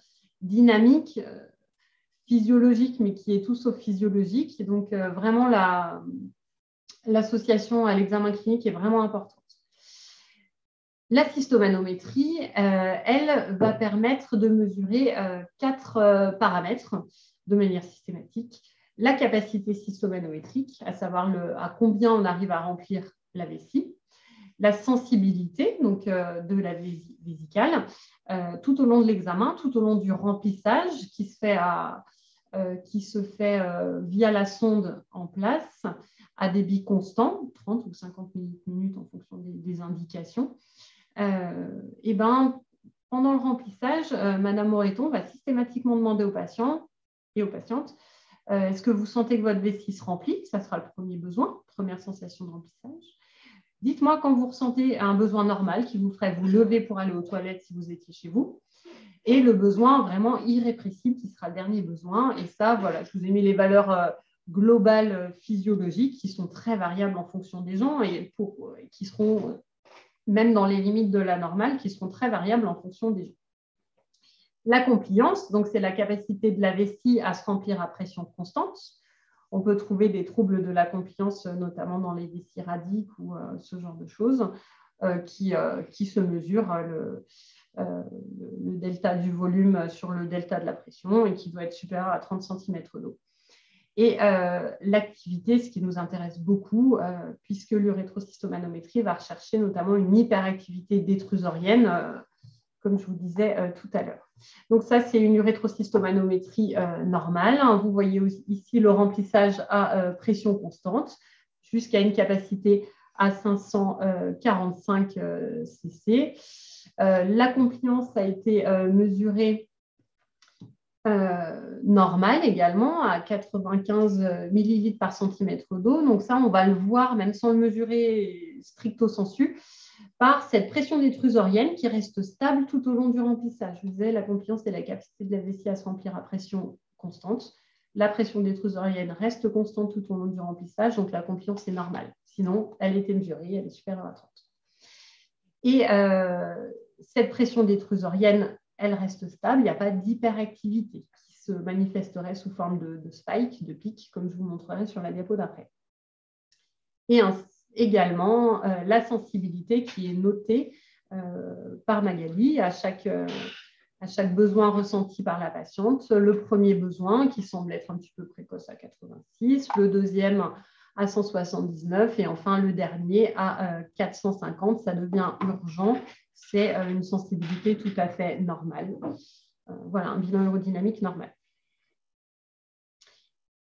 dynamique, physiologique, mais qui est tout sauf physiologique. Et donc, vraiment, l'association à l'examen clinique est vraiment importante. La cystomanométrie, elle va permettre de mesurer 4 paramètres de manière systématique. La capacité cystomanométrique, à savoir à combien on arrive à remplir la vessie. La sensibilité donc, de la vésicale tout au long de l'examen, tout au long du remplissage qui se fait via la sonde en place à débit constant, 30 ou 50 minutes en fonction des indications. Et ben, pendant le remplissage, Madame Moreton va systématiquement demander aux patients et aux patientes est-ce que vous sentez que votre vessie se remplit? Ça sera le premier besoin, première sensation de remplissage. Dites-moi quand vous ressentez un besoin normal qui vous ferait vous lever pour aller aux toilettes si vous étiez chez vous. Et le besoin vraiment irrépressible qui sera le dernier besoin. Et ça, voilà, je vous ai mis les valeurs globales physiologiques qui sont très variables en fonction des gens et qui seront, même dans les limites de la normale, qui seront très variables en fonction des gens. La compliance, donc c'est la capacité de la vessie à se remplir à pression constante. On peut trouver des troubles de la compliance, notamment dans les vessies radiques ou ce genre de choses, qui se mesurent le delta du volume sur le delta de la pression et qui doit être supérieur à 30 cm d'eau. Et l'activité, ce qui nous intéresse beaucoup, puisque l'urétrocystomanométrie va rechercher notamment une hyperactivité détrusorienne, comme je vous disais tout à l'heure. Donc ça, c'est une urétrocystomanométrie normale. Vous voyez ici le remplissage à pression constante jusqu'à une capacité à 545 cc. La compliance a été mesurée normale également à 95 millilitres par centimètre d'eau. Donc ça, on va le voir, même sans le mesurer stricto sensu, par cette pression détrusorienne qui reste stable tout au long du remplissage. Je vous disais, la compliance, c'est la capacité de la vessie à se remplir à pression constante. La pression détrusorienne reste constante tout au long du remplissage, donc la compliance est normale. Sinon, elle était mesurée, elle est supérieure à 30. Et cette pression détrusorienne, elle reste stable, il n'y a pas d'hyperactivité qui se manifesterait sous forme de spike, de pic, comme je vous montrerai sur la diapo d'après. Et également la sensibilité qui est notée par Magali à chaque besoin ressenti par la patiente. Le premier besoin qui semble être un petit peu précoce à 86, le deuxième à 179 et enfin le dernier à 450. Ça devient urgent. C'est une sensibilité tout à fait normale. Voilà, un bilan aérodynamique normal.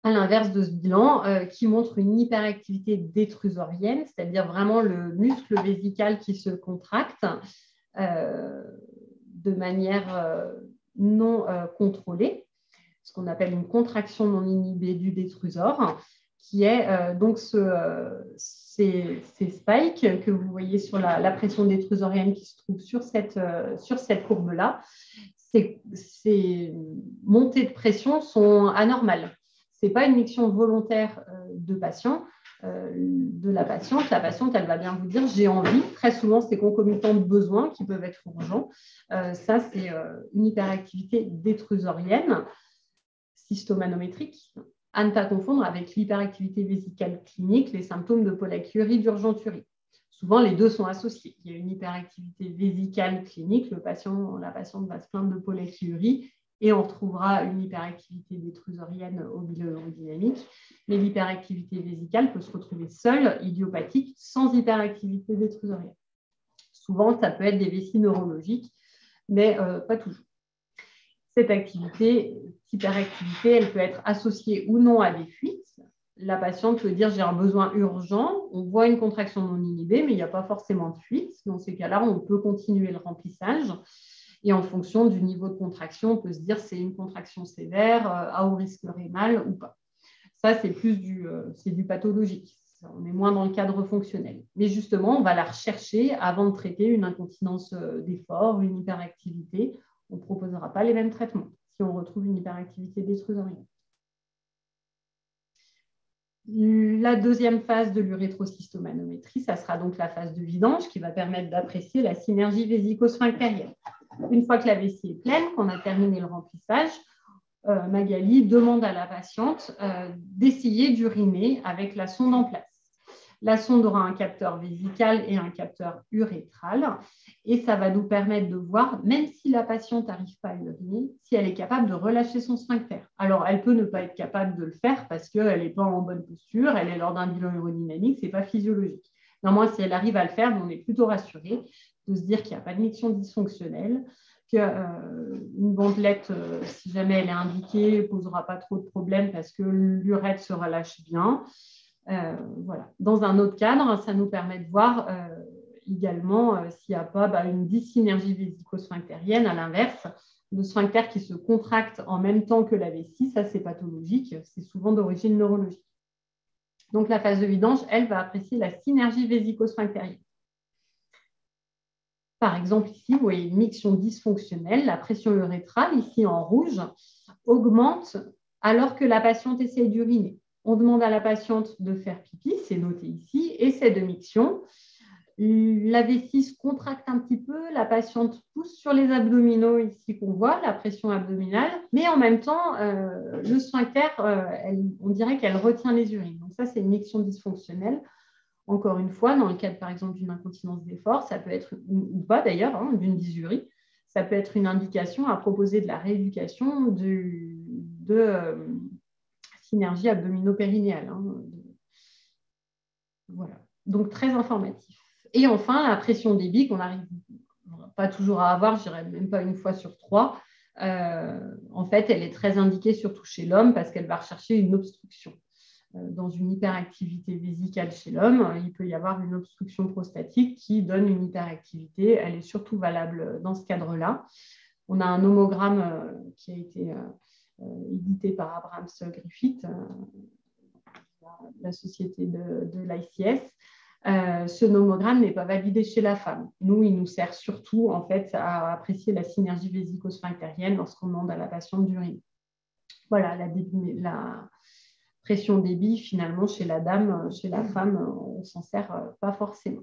À l'inverse de ce bilan, qui montre une hyperactivité détrusorienne, c'est-à-dire vraiment le muscle vésical qui se contracte de manière non contrôlée, ce qu'on appelle une contraction non inhibée du détrusor, qui est donc ces spikes que vous voyez sur la pression détrusorienne qui se trouve sur cette courbe-là. Ces montées de pression sont anormales. Ce n'est pas une miction volontaire de la patiente. La patiente, elle va bien vous dire « j'ai envie ». Très souvent, c'est concomitant de besoins qui peuvent être urgents. Ça, c'est une hyperactivité détrusorienne, cystomanométrique, à ne pas confondre avec l'hyperactivité vésicale clinique, les symptômes de pollakiurie, d'urgenturie. Souvent, les deux sont associés. Il y a une hyperactivité vésicale clinique, la patiente va se plaindre de pollakiurie et on retrouvera une hyperactivité détrusorienne au bilan aérodynamique. Mais l'hyperactivité vésicale peut se retrouver seule, idiopathique, sans hyperactivité détrusorienne. Souvent, ça peut être des vessies neurologiques, mais pas toujours. Cette activité, hyperactivité, elle peut être associée ou non à des fuites. La patiente peut dire j'ai un besoin urgent, on voit une contraction non inhibée, mais il n'y a pas forcément de fuite. Dans ces cas-là, on peut continuer le remplissage. Et en fonction du niveau de contraction, on peut se dire c'est une contraction sévère, à haut risque rénal ou pas. Ça, c'est plus du pathologique. On est moins dans le cadre fonctionnel. Mais justement, on va la rechercher avant de traiter une incontinence d'effort, une hyperactivité. On ne proposera pas les mêmes traitements si on retrouve une hyperactivité détrusorienne. La deuxième phase de l'urétrocystomanométrie, ça sera donc la phase de vidange qui va permettre d'apprécier la synergie vésico-sphinctérienne. Une fois que la vessie est pleine, qu'on a terminé le remplissage, Magali demande à la patiente d'essayer d'uriner avec la sonde en place. La sonde aura un capteur vésical et un capteur urétral et ça va nous permettre de voir, même si la patiente n'arrive pas à uriner, si elle est capable de relâcher son sphincter. Alors, elle peut ne pas être capable de le faire parce qu'elle n'est pas en bonne posture, elle est lors d'un bilan urodynamique, ce n'est pas physiologique. Néanmoins, si elle arrive à le faire, on est plutôt rassuré de se dire qu'il n'y a pas de miction dysfonctionnelle, qu'une bandelette, si jamais elle est indiquée, ne posera pas trop de problèmes parce que l'urètre se relâche bien. Voilà. Dans un autre cadre, ça nous permet de voir également s'il n'y a pas une dysynergie vésico-sphinctérienne. À l'inverse, le sphincter qui se contracte en même temps que la vessie, ça c'est pathologique, c'est souvent d'origine neurologique. Donc la phase de vidange, elle va apprécier la synergie vésico-sphinctérienne. Par exemple, ici, vous voyez une miction dysfonctionnelle, la pression urétrale, ici en rouge, augmente alors que la patiente essaye d'uriner. On demande à la patiente de faire pipi, c'est noté ici, essai de miction. La vessie se contracte un petit peu, la patiente pousse sur les abdominaux ici qu'on voit, la pression abdominale, mais en même temps, le sphincter, on dirait qu'elle retient les urines. Donc ça, c'est une miction dysfonctionnelle. Encore une fois, dans le cadre, par exemple, d'une incontinence d'effort, ça peut être, ou pas d'ailleurs, d'une dysurie, ça peut être une indication à proposer de la rééducation de synergie abdominopérinéale. Voilà. Donc, très informatif. Et enfin, la pression débit qu'on n'arrive pas toujours à avoir, je dirais même pas une fois sur 3. En fait, elle est très indiquée surtout chez l'homme parce qu'elle va rechercher une obstruction. Dans une hyperactivité vésicale chez l'homme, il peut y avoir une obstruction prostatique qui donne une hyperactivité. Elle est surtout valable dans ce cadre-là. On a un nomogramme qui a été édité par Abrahams Griffith, la société de l'ICS. Ce nomogramme n'est pas validé chez la femme. Nous, il nous sert surtout en fait, à apprécier la synergie vésico-sphinctérienne lorsqu'on demande à la patiente d'uriner. Voilà, la pression débit, finalement, chez la dame, chez la femme, on ne s'en sert pas forcément.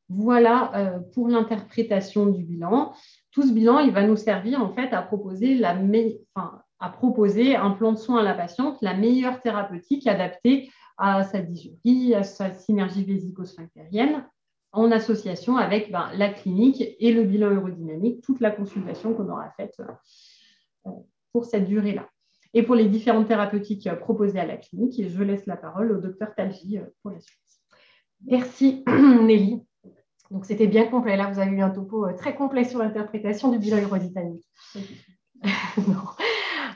Voilà pour l'interprétation du bilan. Tout ce bilan, il va nous servir en fait à proposer un plan de soins à la patiente, la meilleure thérapeutique adaptée à sa dysurie, à sa synergie vésico-sphinctérienne, en association avec la clinique et le bilan urodynamique, toute la consultation qu'on aura faite pour cette durée-là. Et pour les différentes thérapeutiques proposées à la clinique, je laisse la parole au docteur Talji pour la suite. Merci Nelly. Donc c'était bien complet. Là, vous avez eu un topo très complet sur l'interprétation du bilan urodynamique.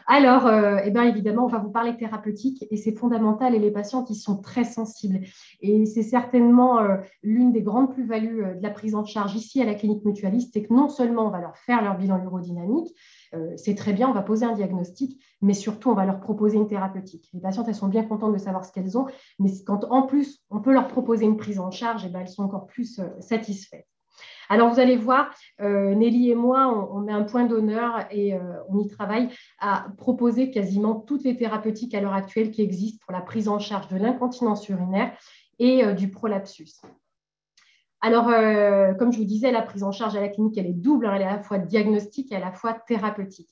Alors, évidemment, on va vous parler thérapeutique et c'est fondamental et les patients qui sont très sensibles. Et c'est certainement l'une des grandes plus-values de la prise en charge ici à la clinique mutualiste, c'est que non seulement on va leur faire leur bilan urodynamique, c'est très bien, on va poser un diagnostic, mais surtout on va leur proposer une thérapeutique. Les patientes, elles sont bien contentes de savoir ce qu'elles ont, mais quand en plus on peut leur proposer une prise en charge, elles sont encore plus satisfaites. Alors, vous allez voir, Nelly et moi, on met un point d'honneur et on y travaille à proposer quasiment toutes les thérapeutiques à l'heure actuelle qui existent pour la prise en charge de l'incontinence urinaire et du prolapsus. Alors, comme je vous disais, la prise en charge à la clinique, elle est double, elle est à la fois diagnostique et à la fois thérapeutique.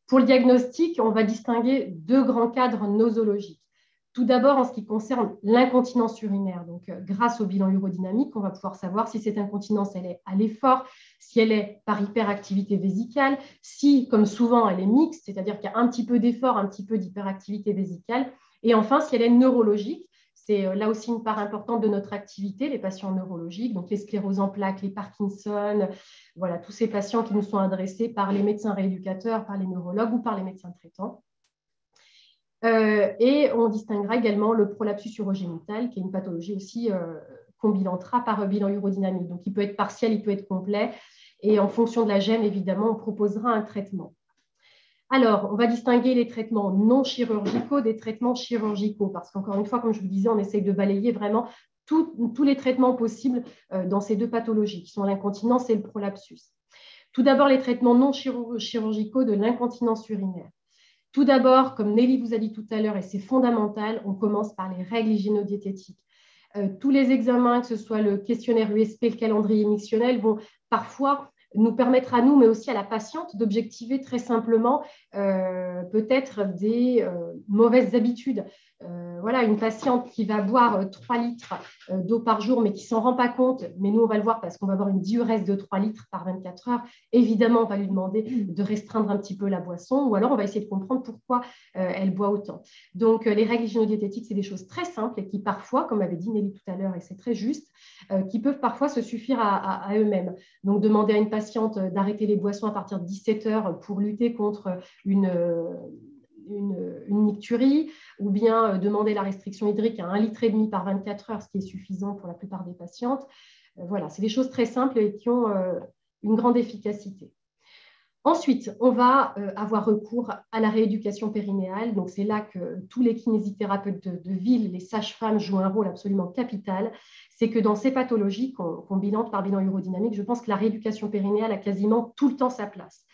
Pour le diagnostic, on va distinguer deux grands cadres nosologiques. Tout d'abord, en ce qui concerne l'incontinence urinaire, donc grâce au bilan urodynamique, on va pouvoir savoir si cette incontinence elle est à l'effort, si elle est par hyperactivité vésicale, si, comme souvent, elle est mixte, c'est-à-dire qu'il y a un petit peu d'effort, un petit peu d'hyperactivité vésicale, et enfin, si elle est neurologique, C'est là aussi une part importante de notre activité, les patients neurologiques, donc les scléroses en plaques, les Parkinson, voilà, tous ces patients qui nous sont adressés par les médecins rééducateurs, par les neurologues ou par les médecins traitants. Et on distinguera également le prolapsus urogénital, qui est une pathologie aussi qu'on bilantera par bilan urodynamique. Donc, il peut être partiel, il peut être complet. Et en fonction de la gêne, évidemment, on proposera un traitement. Alors, on va distinguer les traitements non chirurgicaux des traitements chirurgicaux, parce qu'encore une fois, comme je vous disais, on essaye de balayer vraiment tous les traitements possibles dans ces deux pathologies, qui sont l'incontinence et le prolapsus. Tout d'abord, les traitements non chirurgicaux de l'incontinence urinaire. Tout d'abord, comme Nelly vous a dit tout à l'heure, et c'est fondamental, on commence par les règles hygiéno-diététiques. Tous les examens, que ce soit le questionnaire USP, le calendrier mictionnel, vont parfois nous permettre à nous, mais aussi à la patiente, d'objectiver très simplement peut-être des mauvaises habitudes. Voilà, une patiente qui va boire 3 litres d'eau par jour, mais qui ne s'en rend pas compte, mais nous, on va le voir parce qu'on va avoir une diurèse de 3 litres par 24 heures. Évidemment, on va lui demander de restreindre un petit peu la boisson, ou alors on va essayer de comprendre pourquoi elle boit autant. Donc, les règles hygiéno-diététiques, c'est des choses très simples et qui parfois, comme avait dit Nelly tout à l'heure, et c'est très juste, qui peuvent parfois se suffire à eux-mêmes. Donc, demander à une patiente d'arrêter les boissons à partir de 17 heures pour lutter contre une nicturie, ou bien demander la restriction hydrique à 1,5 litre par 24 heures, ce qui est suffisant pour la plupart des patientes. Voilà, c'est des choses très simples et qui ont une grande efficacité. Ensuite, on va avoir recours à la rééducation périnéale. Donc, c'est là que tous les kinésithérapeutes de ville, les sages-femmes jouent un rôle absolument capital. C'est que dans ces pathologies qu'on bilante par bilan urodynamique, je pense que la rééducation périnéale a quasiment tout le temps sa place.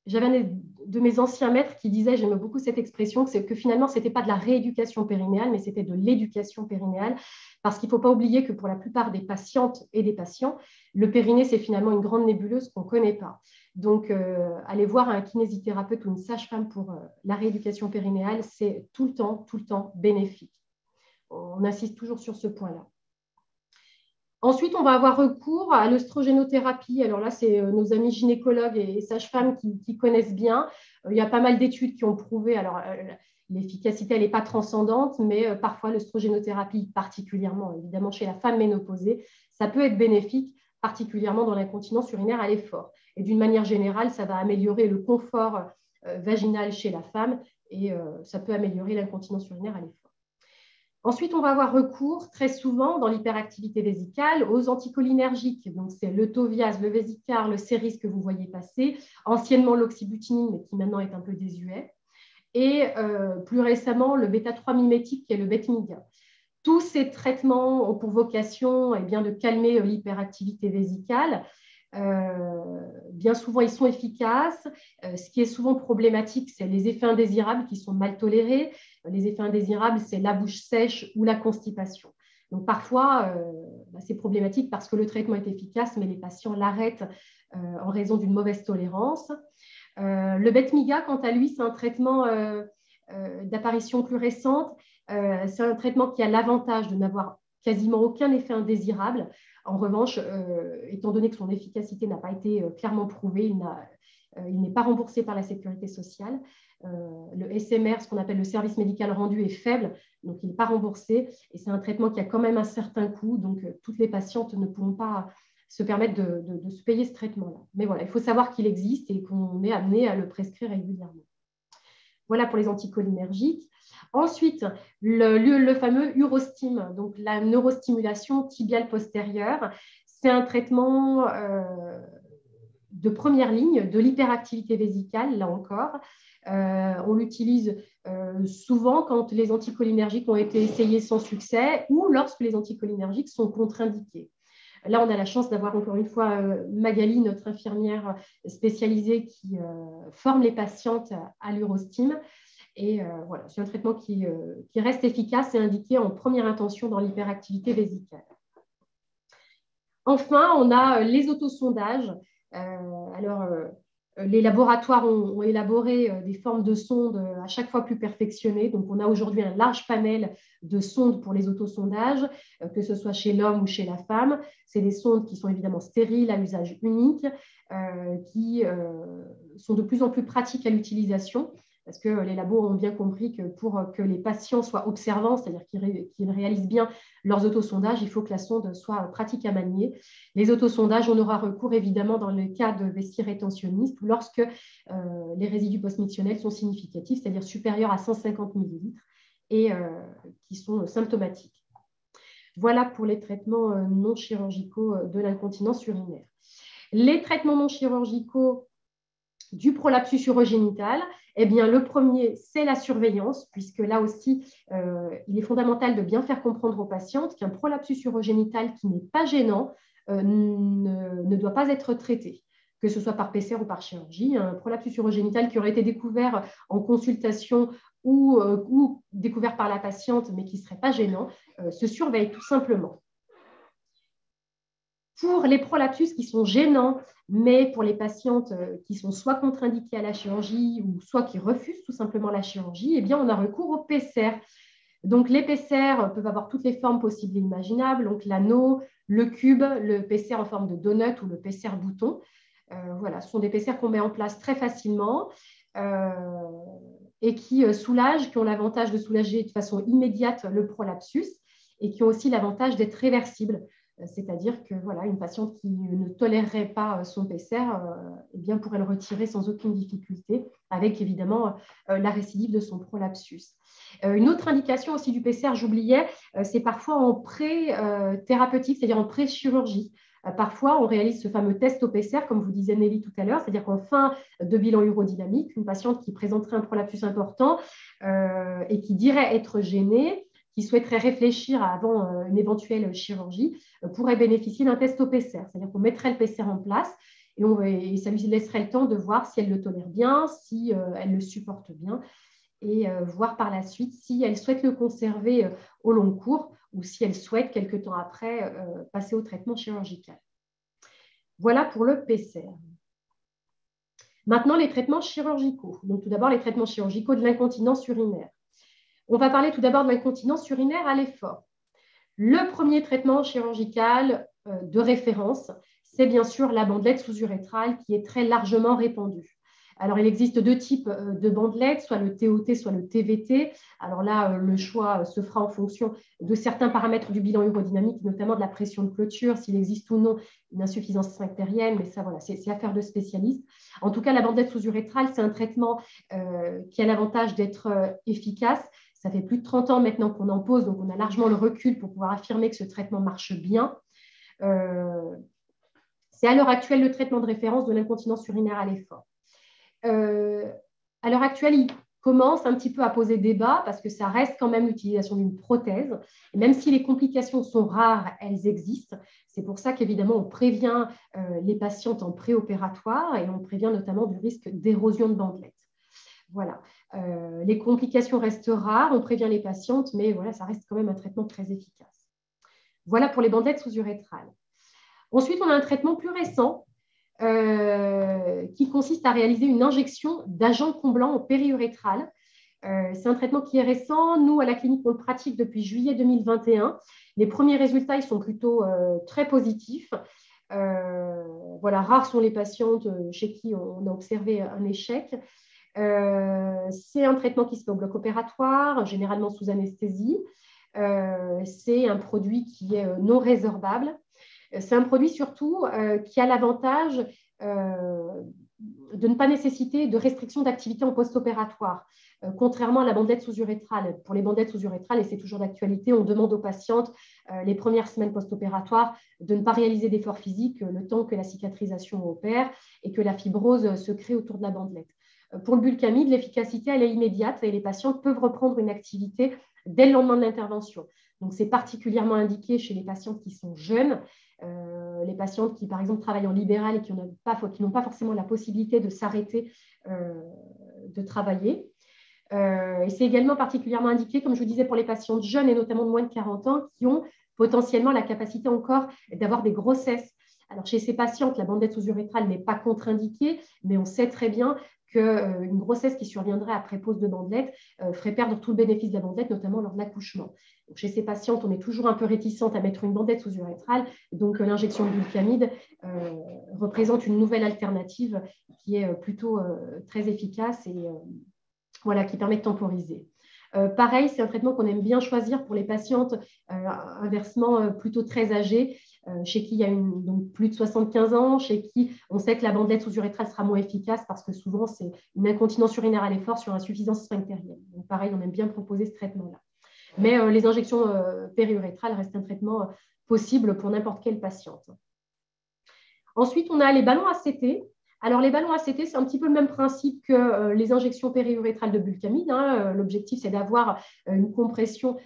J'avais un de mes anciens maîtres qui disait, j'aime beaucoup cette expression, que finalement, ce n'était pas de la rééducation périnéale, mais c'était de l'éducation périnéale, parce qu'il ne faut pas oublier que pour la plupart des patientes et des patients, le périnée, c'est finalement une grande nébuleuse qu'on ne connaît pas. Donc, aller voir un kinésithérapeute ou une sage-femme pour la rééducation périnéale, c'est tout le temps bénéfique. On insiste toujours sur ce point-là. Ensuite, on va avoir recours à l'œstrogénothérapie. Alors là, c'est nos amis gynécologues et sages-femmes qui connaissent bien. Il y a pas mal d'études qui ont prouvé, alors l'efficacité, elle n'est pas transcendante, mais parfois l'œstrogénothérapie, particulièrement évidemment chez la femme ménopausée, ça peut être bénéfique, particulièrement dans l'incontinence urinaire à l'effort. Et d'une manière générale, ça va améliorer le confort vaginal chez la femme et ça peut améliorer l'incontinence urinaire à l'effort. Ensuite, on va avoir recours très souvent dans l'hyperactivité vésicale aux anticholinergiques. Donc, c'est le Toviaz, le Vésicar, le Céris que vous voyez passer, anciennement l'oxybutinine, mais qui maintenant est un peu désuet, et plus récemment le bêta-3 mimétique qui est le Betmiga. Tous ces traitements ont pour vocation de calmer l'hyperactivité vésicale. Bien souvent, ils sont efficaces. Ce qui est souvent problématique, c'est les effets indésirables qui sont mal tolérés. Les effets indésirables, c'est la bouche sèche ou la constipation. Donc, parfois, c'est problématique parce que le traitement est efficace, mais les patients l'arrêtent en raison d'une mauvaise tolérance. Le Betmiga, quant à lui, c'est un traitement d'apparition plus récente. C'est un traitement qui a l'avantage de n'avoir quasiment aucun effet indésirable. En revanche, étant donné que son efficacité n'a pas été clairement prouvée, il n'est pas remboursé par la sécurité sociale. Le SMR, ce qu'on appelle le service médical rendu, est faible, donc il n'est pas remboursé. Et c'est un traitement qui a quand même un certain coût, donc toutes les patientes ne pourront pas se permettre de se payer ce traitement-là. Mais voilà, il faut savoir qu'il existe et qu'on est amené à le prescrire régulièrement. Voilà pour les anticholinergiques. Ensuite, le fameux urostime, donc la neurostimulation tibiale postérieure. C'est un traitement de première ligne de l'hyperactivité vésicale, là encore. On l'utilise souvent quand les anticholinergiques ont été essayés sans succès ou lorsque les anticholinergiques sont contre-indiqués. Là, on a la chance d'avoir encore une fois Magali, notre infirmière spécialisée qui forme les patientes à l'urostime. Et voilà, c'est un traitement qui reste efficace et indiqué en première intention dans l'hyperactivité vésicale. Enfin, on a les autosondages. Les laboratoires ont élaboré des formes de sondes à chaque fois plus perfectionnées. Donc, on a aujourd'hui un large panel de sondes pour les autosondages, que ce soit chez l'homme ou chez la femme. C'est des sondes qui sont évidemment stériles, à usage unique, qui sont de plus en plus pratiques à l'utilisation. parce que les labos ont bien compris que pour que les patients soient observants, c'est-à-dire qu'ils réalisent bien leurs autosondages, il faut que la sonde soit pratique à manier. Les autosondages, on aura recours évidemment dans le cas de vessie rétentionniste ou lorsque les résidus post-mictionnels sont significatifs, c'est-à-dire supérieurs à 150 millilitres et qui sont symptomatiques. Voilà pour les traitements non chirurgicaux de l'incontinence urinaire. Les traitements non chirurgicaux du prolapsus urogénital, eh bien, le premier, c'est la surveillance, puisque là aussi, il est fondamental de bien faire comprendre aux patientes qu'un prolapsus urogénital qui n'est pas gênant ne doit pas être traité, que ce soit par PCR ou par chirurgie. Un prolapsus urogénital qui aurait été découvert en consultation ou découvert par la patiente, mais qui ne serait pas gênant, se surveille tout simplement. Pour les prolapsus qui sont gênants, mais pour les patientes qui sont soit contre-indiquées à la chirurgie ou soit qui refusent tout simplement la chirurgie, eh bien, on a recours au PCR. Donc, les PCR peuvent avoir toutes les formes possibles et imaginables, donc l'anneau, le cube, le PCR en forme de donut ou le PCR bouton. Voilà, ce sont des PCR qu'on met en place très facilement et qui soulagent, qui ont l'avantage de soulager de façon immédiate le prolapsus et qui ont aussi l'avantage d'être réversibles. C'est-à-dire que voilà, une patiente qui ne tolérerait pas son PCR eh bien, pourrait le retirer sans aucune difficulté, avec évidemment la récidive de son prolapsus. Une autre indication aussi du PCR, j'oubliais, c'est parfois en pré-thérapeutique, c'est-à-dire en pré-chirurgie. Parfois, on réalise ce fameux test au PCR, comme vous disait Nelly tout à l'heure, c'est-à-dire qu'en fin de bilan urodynamique, une patiente qui présenterait un prolapsus important et qui dirait être gênée, qui souhaiterait réfléchir avant une éventuelle chirurgie, pourrait bénéficier d'un test au PCR. C'est-à-dire qu'on mettrait le PCR en place et ça lui laisserait le temps de voir si elle le tolère bien, si elle le supporte bien, et voir par la suite si elle souhaite le conserver au long cours ou si elle souhaite, quelque temps après, passer au traitement chirurgical. Voilà pour le PCR. Maintenant, les traitements chirurgicaux. Donc, tout d'abord, les traitements chirurgicaux de l'incontinence urinaire. On va parler tout d'abord de l'incontinence urinaire à l'effort. Le premier traitement chirurgical de référence, c'est bien sûr la bandelette sous-urétrale qui est très largement répandue. Alors, il existe deux types de bandelettes, soit le TOT, soit le TVT. Alors là, le choix se fera en fonction de certains paramètres du bilan urodynamique, notamment de la pression de clôture, s'il existe ou non une insuffisance sphinctérienne, mais ça, voilà, c'est affaire de spécialistes. En tout cas, la bandelette sous-urétrale, c'est un traitement qui a l'avantage d'être efficace. Ça fait plus de 30 ans maintenant qu'on en pose, donc on a largement le recul pour pouvoir affirmer que ce traitement marche bien. C'est à l'heure actuelle le traitement de référence de l'incontinence urinaire à l'effort. À l'heure actuelle, il commence un petit peu à poser débat parce que ça reste quand même l'utilisation d'une prothèse. Et même si les complications sont rares, elles existent. C'est pour ça qu'évidemment, on prévient les patientes en préopératoire et on prévient notamment du risque d'érosion de bandelette. Voilà. Les complications restent rares, on prévient les patientes, mais voilà, ça reste quand même un traitement très efficace. Voilà pour les bandelettes sous-urétrales. Ensuite, on a un traitement plus récent qui consiste à réaliser une injection d'agent comblant au périurétral. C'est un traitement qui est récent. Nous, à la clinique, on le pratique depuis juillet 2021. Les premiers résultats, ils sont plutôt très positifs. Voilà, rares sont les patientes chez qui on a observé un échec. C'est un traitement qui se fait au bloc opératoire, généralement sous anesthésie. C'est un produit qui est non résorbable. C'est un produit surtout qui a l'avantage de ne pas nécessiter de restriction d'activité en post-opératoire. Contrairement à la bandelette sous-urétrale. Pour les bandelettes sous-urétrales, et c'est toujours d'actualité, on demande aux patientes les premières semaines post-opératoires de ne pas réaliser d'efforts physiques le temps que la cicatrisation opère et que la fibrose se crée autour de la bandelette. Pour le bulkamide, l'efficacité elle est immédiate et les patientes peuvent reprendre une activité dès le lendemain de l'intervention. Donc, c'est particulièrement indiqué chez les patientes qui sont jeunes, les patientes qui, par exemple, travaillent en libéral et qui n'ont pas forcément la possibilité de s'arrêter de travailler. Et c'est également particulièrement indiqué, comme je vous disais, pour les patientes jeunes et notamment de moins de 40 ans qui ont potentiellement la capacité encore d'avoir des grossesses. Alors, chez ces patientes, la bandelette sous-urétrale n'est pas contre-indiquée, mais on sait très bien qu'une grossesse qui surviendrait après pose de bandelette ferait perdre tout le bénéfice de la bandelette, notamment lors de l'accouchement. Donc, chez ces patientes, on est toujours un peu réticente à mettre une bandelette sous-urétrale. Donc, l'injection de bulkamide représente une nouvelle alternative qui est plutôt très efficace et voilà, qui permet de temporiser. Pareil, c'est un traitement qu'on aime bien choisir pour les patientes inversement plutôt très âgées, chez qui il y a donc plus de 75 ans, chez qui on sait que la bandelette sous-urétrale sera moins efficace parce que souvent, c'est une incontinence urinaire à l'effort sur insuffisance sphinctérienne. Donc pareil, on aime bien proposer ce traitement-là. Mais les injections périurétrales restent un traitement possible pour n'importe quelle patiente. Ensuite, on a les ballons ACT. Alors, les ballons ACT, c'est un petit peu le même principe que les injections périurétrales de bulkamide. L'objectif, c'est d'avoir une compression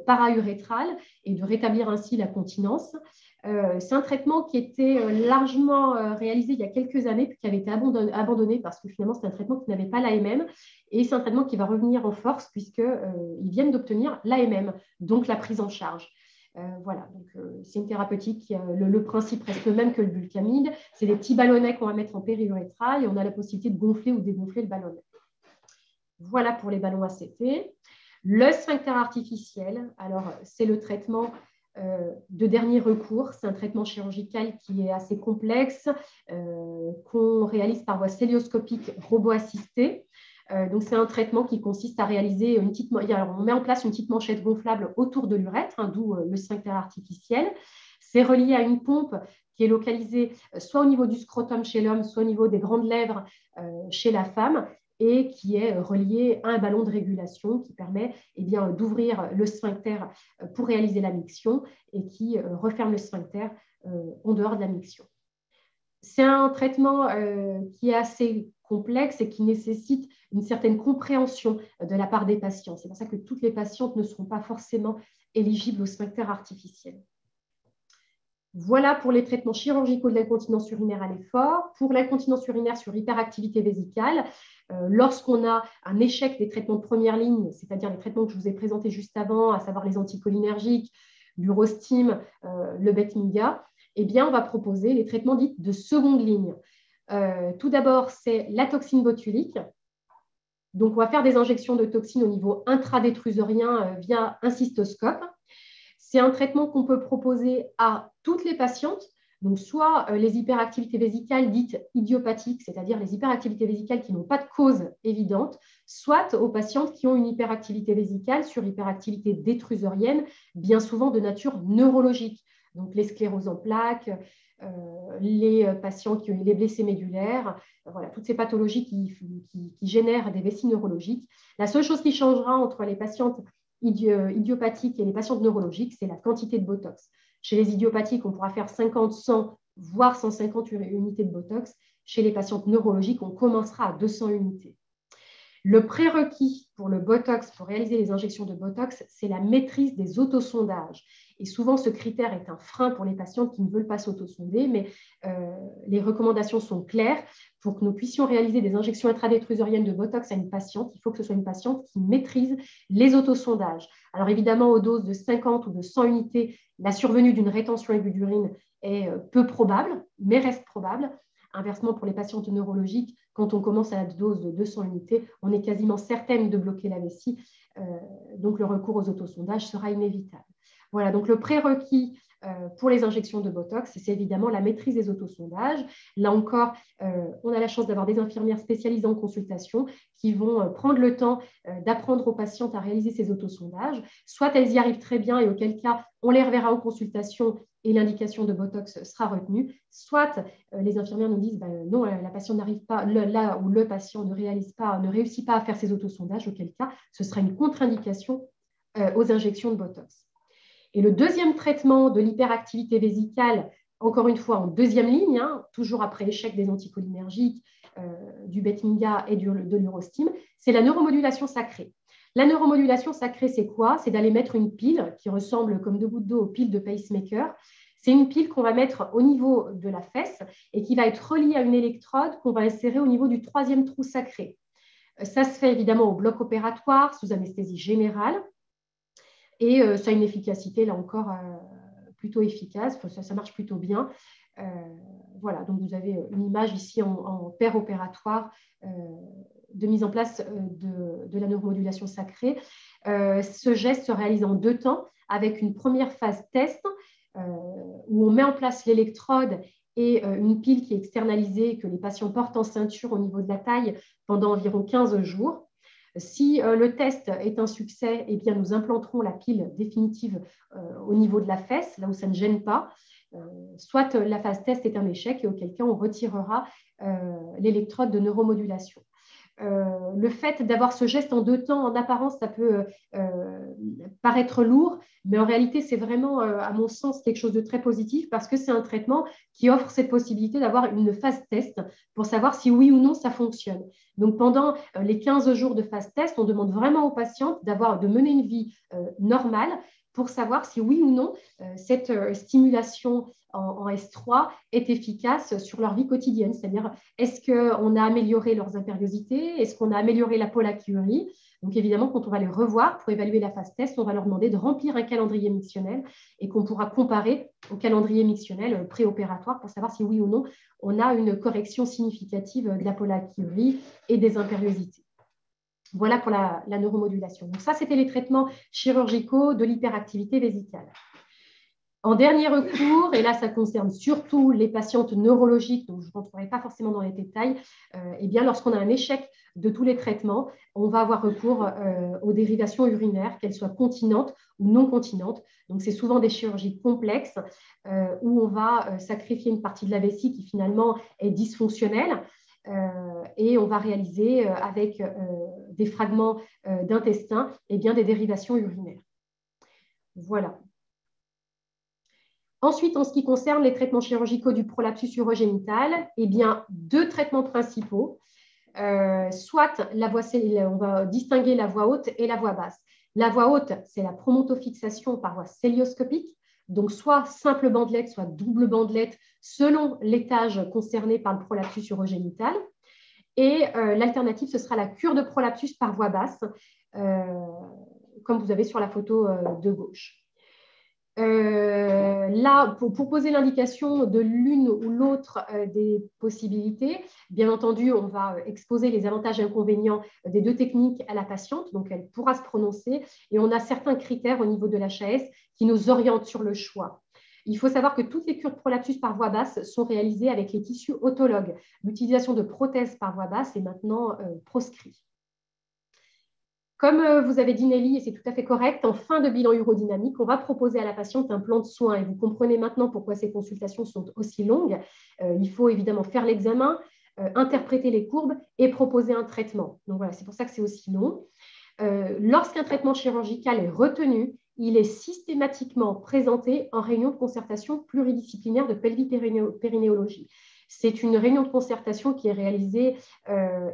paraurétrale et de rétablir ainsi la continence. C'est un traitement qui était largement réalisé il y a quelques années, puis qui avait été abandonné parce que finalement, c'est un traitement qui n'avait pas l'AMM. Et c'est un traitement qui va revenir en force puisqu'ils viennent d'obtenir l'AMM, donc la prise en charge. Voilà, donc c'est une thérapeutique, le principe reste le même que le bulkamide. C'est des petits ballonnets qu'on va mettre en périurétral et on a la possibilité de gonfler ou dégonfler le ballonnet. Voilà pour les ballons ACT. Le sphincter artificiel, alors c'est le traitement de dernier recours. C'est un traitement chirurgical qui est assez complexe, qu'on réalise par voie célioscopique robot-assistée. Donc, c'est un traitement qui consiste à réaliser on met en place une petite manchette gonflable autour de l'urètre, d'où le sphincter artificiel. C'est relié à une pompe qui est localisée soit au niveau du scrotum chez l'homme, soit au niveau des grandes lèvres chez la femme, et qui est relié à un ballon de régulation qui permet d'ouvrir le sphincter pour réaliser la miction et qui referme le sphincter en dehors de la miction. C'est un traitement qui est assez complexe et qui nécessite une certaine compréhension de la part des patients. C'est pour ça que toutes les patientes ne seront pas forcément éligibles au sphincter artificiel. Voilà pour les traitements chirurgicaux de l'incontinence urinaire à l'effort. Pour l'incontinence urinaire sur hyperactivité vésicale, lorsqu'on a un échec des traitements de première ligne, c'est-à-dire les traitements que je vous ai présentés juste avant, à savoir les anticholinergiques, l'urostim, le Betminga, on va proposer les traitements dits de seconde ligne. Tout d'abord, c'est la toxine botulique. Donc, on va faire des injections de toxines au niveau intradétrusorien via un cystoscope. C'est un traitement qu'on peut proposer à toutes les patientes, donc soit les hyperactivités vésicales dites idiopathiques, c'est-à-dire les hyperactivités vésicales qui n'ont pas de cause évidente, soit aux patientes qui ont une hyperactivité vésicale sur hyperactivité détrusorienne, bien souvent de nature neurologique. Donc les scléroses en plaques, les patients qui ont les blessés médulaires, voilà, toutes ces pathologies qui génèrent des vessies neurologiques. La seule chose qui changera entre les patientes idiopathiques et les patientes neurologiques, c'est la quantité de Botox. Chez les idiopathiques, on pourra faire 50, 100, voire 150 unités de Botox. Chez les patientes neurologiques, on commencera à 200 unités. Le prérequis pour le Botox, pour réaliser les injections de Botox, c'est la maîtrise des autosondages. Et souvent, ce critère est un frein pour les patientes qui ne veulent pas s'autosonder, mais les recommandations sont claires. Pour que nous puissions réaliser des injections intradétrusoriennes de Botox à une patiente, il faut que ce soit une patiente qui maîtrise les autosondages. Alors évidemment, aux doses de 50 ou de 100 unités, la survenue d'une rétention aiguë d'urine est peu probable, mais reste probable. Inversement, pour les patientes neurologiques, quand on commence à la dose de 200 unités, on est quasiment certaine de bloquer la vessie. Donc, le recours aux autosondages sera inévitable. Voilà, donc le prérequis pour les injections de Botox, c'est évidemment la maîtrise des autosondages. Là encore, on a la chance d'avoir des infirmières spécialisées en consultation qui vont prendre le temps d'apprendre aux patientes à réaliser ces autosondages. Soit elles y arrivent très bien et auquel cas, on les reverra en consultation et l'indication de Botox sera retenue. Soit les infirmières nous disent non, la patiente n'arrive pas, là où le patient ne réussit pas à faire ses autosondages, auquel cas, ce sera une contre-indication aux injections de Botox. Et le deuxième traitement de l'hyperactivité vésicale, encore une fois en deuxième ligne, toujours après l'échec des anticholinergiques, du Betminga et de l'urostim, c'est la neuromodulation sacrée. La neuromodulation sacrée, c'est quoi? C'est d'aller mettre une pile qui ressemble comme deux gouttes d'eau aux piles de pacemaker. C'est une pile qu'on va mettre au niveau de la fesse et qui va être reliée à une électrode qu'on va insérer au niveau du troisième trou sacré. Ça se fait évidemment au bloc opératoire sous anesthésie générale. Et ça a une efficacité, là encore, plutôt efficace. Ça marche plutôt bien. Voilà, donc vous avez une image ici en paire opératoire de mise en place de la neuromodulation sacrée. Ce geste se réalise en 2 temps, avec une première phase test où on met en place l'électrode et une pile qui est externalisée que les patients portent en ceinture au niveau de la taille pendant environ 15 jours. Si le test est un succès, eh bien, nous implanterons la pile définitive au niveau de la fesse, là où ça ne gêne pas. Soit la phase test est un échec et auquel cas on retirera l'électrode de neuromodulation. Le fait d'avoir ce geste en 2 temps, en apparence, ça peut paraître lourd, mais en réalité, c'est vraiment, à mon sens, quelque chose de très positif parce que c'est un traitement qui offre cette possibilité d'avoir une phase test pour savoir si oui ou non ça fonctionne. Donc, pendant les 15 jours de phase test, on demande vraiment aux patientes de mener une vie normale pour savoir si oui ou non cette stimulation en S3 est efficace sur leur vie quotidienne. C'est-à-dire, est-ce qu'on a amélioré leurs impériosités? Est-ce qu'on a amélioré la polacurie? Donc, évidemment, quand on va les revoir pour évaluer la phase test, on va leur demander de remplir un calendrier mictionnel et qu'on pourra comparer au calendrier mictionnel préopératoire pour savoir si oui ou non on a une correction significative de la polacurie et des impériosités. Voilà pour la neuromodulation. Donc ça, c'était les traitements chirurgicaux de l'hyperactivité vésicale. En dernier recours, et là, ça concerne surtout les patientes neurologiques, donc je ne rentrerai pas forcément dans les détails, eh bien, lorsqu'on a un échec de tous les traitements, on va avoir recours aux dérivations urinaires, qu'elles soient continentes ou non continentes. Donc, c'est souvent des chirurgies complexes où on va sacrifier une partie de la vessie qui finalement est dysfonctionnelle. Et on va réaliser avec des fragments d'intestin eh bien, des dérivations urinaires. Voilà. Ensuite, en ce qui concerne les traitements chirurgicaux du prolapsus urogénital, eh bien, 2 traitements principaux. Soit on va distinguer la voie haute et la voie basse. La voie haute, c'est la promontofixation par voie célioscopique, donc soit simple bandelette, soit double bandelette, selon l'étage concerné par le prolapsus urogénital. Et l'alternative, ce sera la cure de prolapsus par voie basse, comme vous avez sur la photo de gauche. Là, pour poser l'indication de l'une ou l'autre des possibilités, bien entendu, on va exposer les avantages et inconvénients des 2 techniques à la patiente, donc elle pourra se prononcer, et on a certains critères au niveau de l'HAS qui nous orientent sur le choix. Il faut savoir que toutes les cures de prolapsus par voie basse sont réalisées avec les tissus autologues. L'utilisation de prothèses par voie basse est maintenant proscrite. Comme vous avez dit Nelly, et c'est tout à fait correct, en fin de bilan urodynamique, on va proposer à la patiente un plan de soins. Et vous comprenez maintenant pourquoi ces consultations sont aussi longues. Il faut évidemment faire l'examen, interpréter les courbes et proposer un traitement. Donc voilà, c'est pour ça que c'est aussi long. Lorsqu'un traitement chirurgical est retenu, il est systématiquement présenté en réunion de concertation pluridisciplinaire de pelvipérinéologie. C'est une réunion de concertation qui est réalisée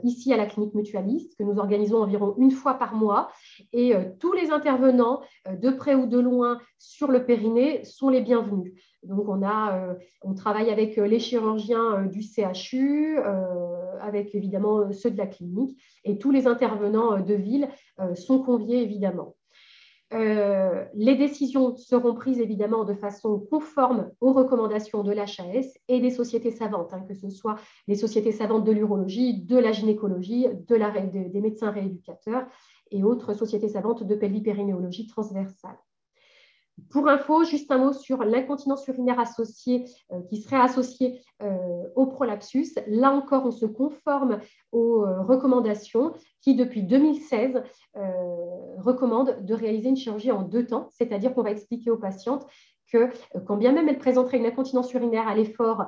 ici à la clinique mutualiste, que nous organisons environ 1 fois par mois. Et tous les intervenants, de près ou de loin, sur le périnée, sont les bienvenus. Donc, on travaille avec les chirurgiens du CHU, avec évidemment ceux de la clinique. Et tous les intervenants de ville sont conviés, évidemment. Les décisions seront prises évidemment de façon conforme aux recommandations de l'HAS et des sociétés savantes, que ce soit les sociétés savantes de l'urologie, de la gynécologie, des médecins rééducateurs et autres sociétés savantes de pelvipérinéologie transversale. Pour info, juste un mot sur l'incontinence urinaire associée, qui serait associée au prolapsus. Là encore, on se conforme aux recommandations qui, depuis 2016, recommandent de réaliser une chirurgie en 2 temps, c'est-à-dire qu'on va expliquer aux patientes que quand bien même elles présenteraient une incontinence urinaire à l'effort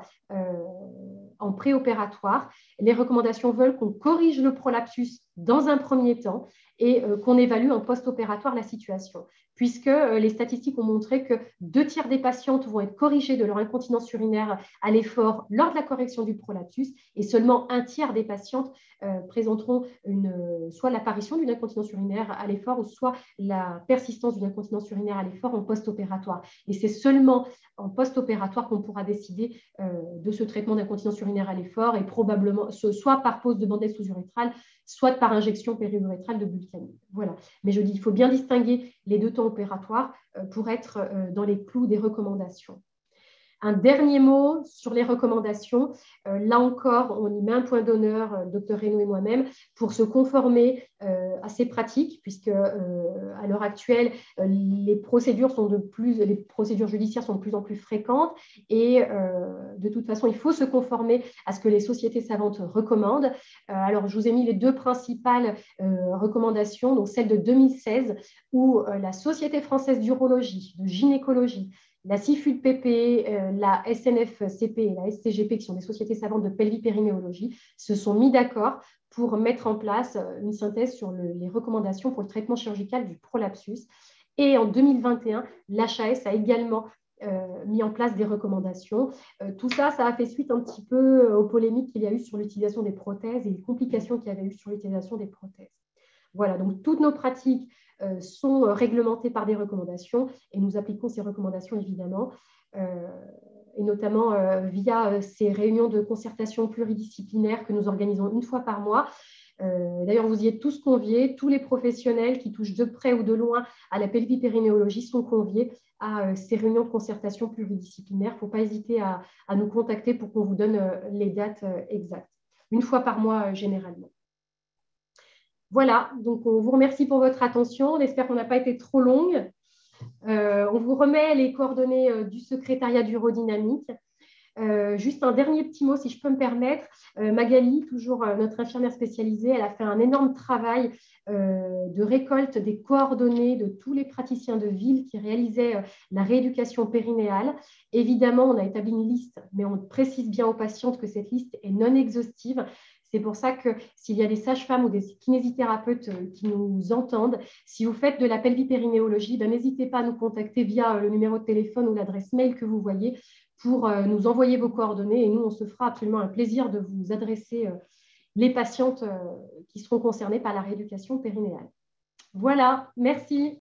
en préopératoire, les recommandations veulent qu'on corrige le prolapsus dans un premier temps et qu'on évalue en post-opératoire la situation, puisque les statistiques ont montré que 2/3 des patientes vont être corrigées de leur incontinence urinaire à l'effort lors de la correction du prolapsus et seulement 1/3 des patientes présenteront soit l'apparition d'une incontinence urinaire à l'effort ou soit la persistance d'une incontinence urinaire à l'effort en post-opératoire. Et c'est seulement en post-opératoire qu'on pourra décider de ce traitement d'incontinence urinaire à l'effort et probablement soit par pose de bandelette sous-urétrale, soit par injection périurétrale de bulkamide. Voilà. Mais je dis, il faut bien distinguer les 2 temps opératoires pour être dans les clous des recommandations. Un dernier mot sur les recommandations. Là encore, on y met un point d'honneur, Dr Reynaud et moi-même, pour se conformer à ces pratiques, puisque à l'heure actuelle, les procédures judiciaires sont de plus en plus fréquentes et de toute façon, il faut se conformer à ce que les sociétés savantes recommandent. Alors, je vous ai mis les deux principales recommandations, donc celle de 2016, où la Société française d'urologie, de gynécologie, la CIFUD-PP, la SNF-CP et la SCGP, qui sont des sociétés savantes de pelvipérinéologie, se sont mis d'accord pour mettre en place une synthèse sur les recommandations pour le traitement chirurgical du prolapsus. Et en 2021, l'HAS a également mis en place des recommandations. Tout ça, ça a fait suite un petit peu aux polémiques qu'il y a eu sur l'utilisation des prothèses et les complications qu'il y avait eu sur l'utilisation des prothèses. Voilà, donc toutes nos pratiques sont réglementées par des recommandations et nous appliquons ces recommandations évidemment, et notamment via ces réunions de concertation pluridisciplinaires que nous organisons une fois par mois. D'ailleurs, vous y êtes tous conviés, tous les professionnels qui touchent de près ou de loin à la pelvipérinéologie sont conviés à ces réunions de concertation pluridisciplinaires. Il ne faut pas hésiter à nous contacter pour qu'on vous donne les dates exactes. Une fois par mois, généralement. Voilà, donc on vous remercie pour votre attention. On espère qu'on n'a pas été trop longue. On vous remet les coordonnées du secrétariat d'urodynamique. Juste un dernier petit mot, si je peux me permettre. Magali, toujours notre infirmière spécialisée, elle a fait un énorme travail de récolte des coordonnées de tous les praticiens de ville qui réalisaient la rééducation périnéale. Évidemment, on a établi une liste, mais on précise bien aux patientes que cette liste est non exhaustive. C'est pour ça que s'il y a des sages-femmes ou des kinésithérapeutes qui nous entendent, si vous faites de la pelvipérinéologie, n'hésitez pas à nous contacter via le numéro de téléphone ou l'adresse mail que vous voyez pour nous envoyer vos coordonnées et nous, on se fera absolument un plaisir de vous adresser les patientes qui seront concernées par la rééducation périnéale. Voilà, merci.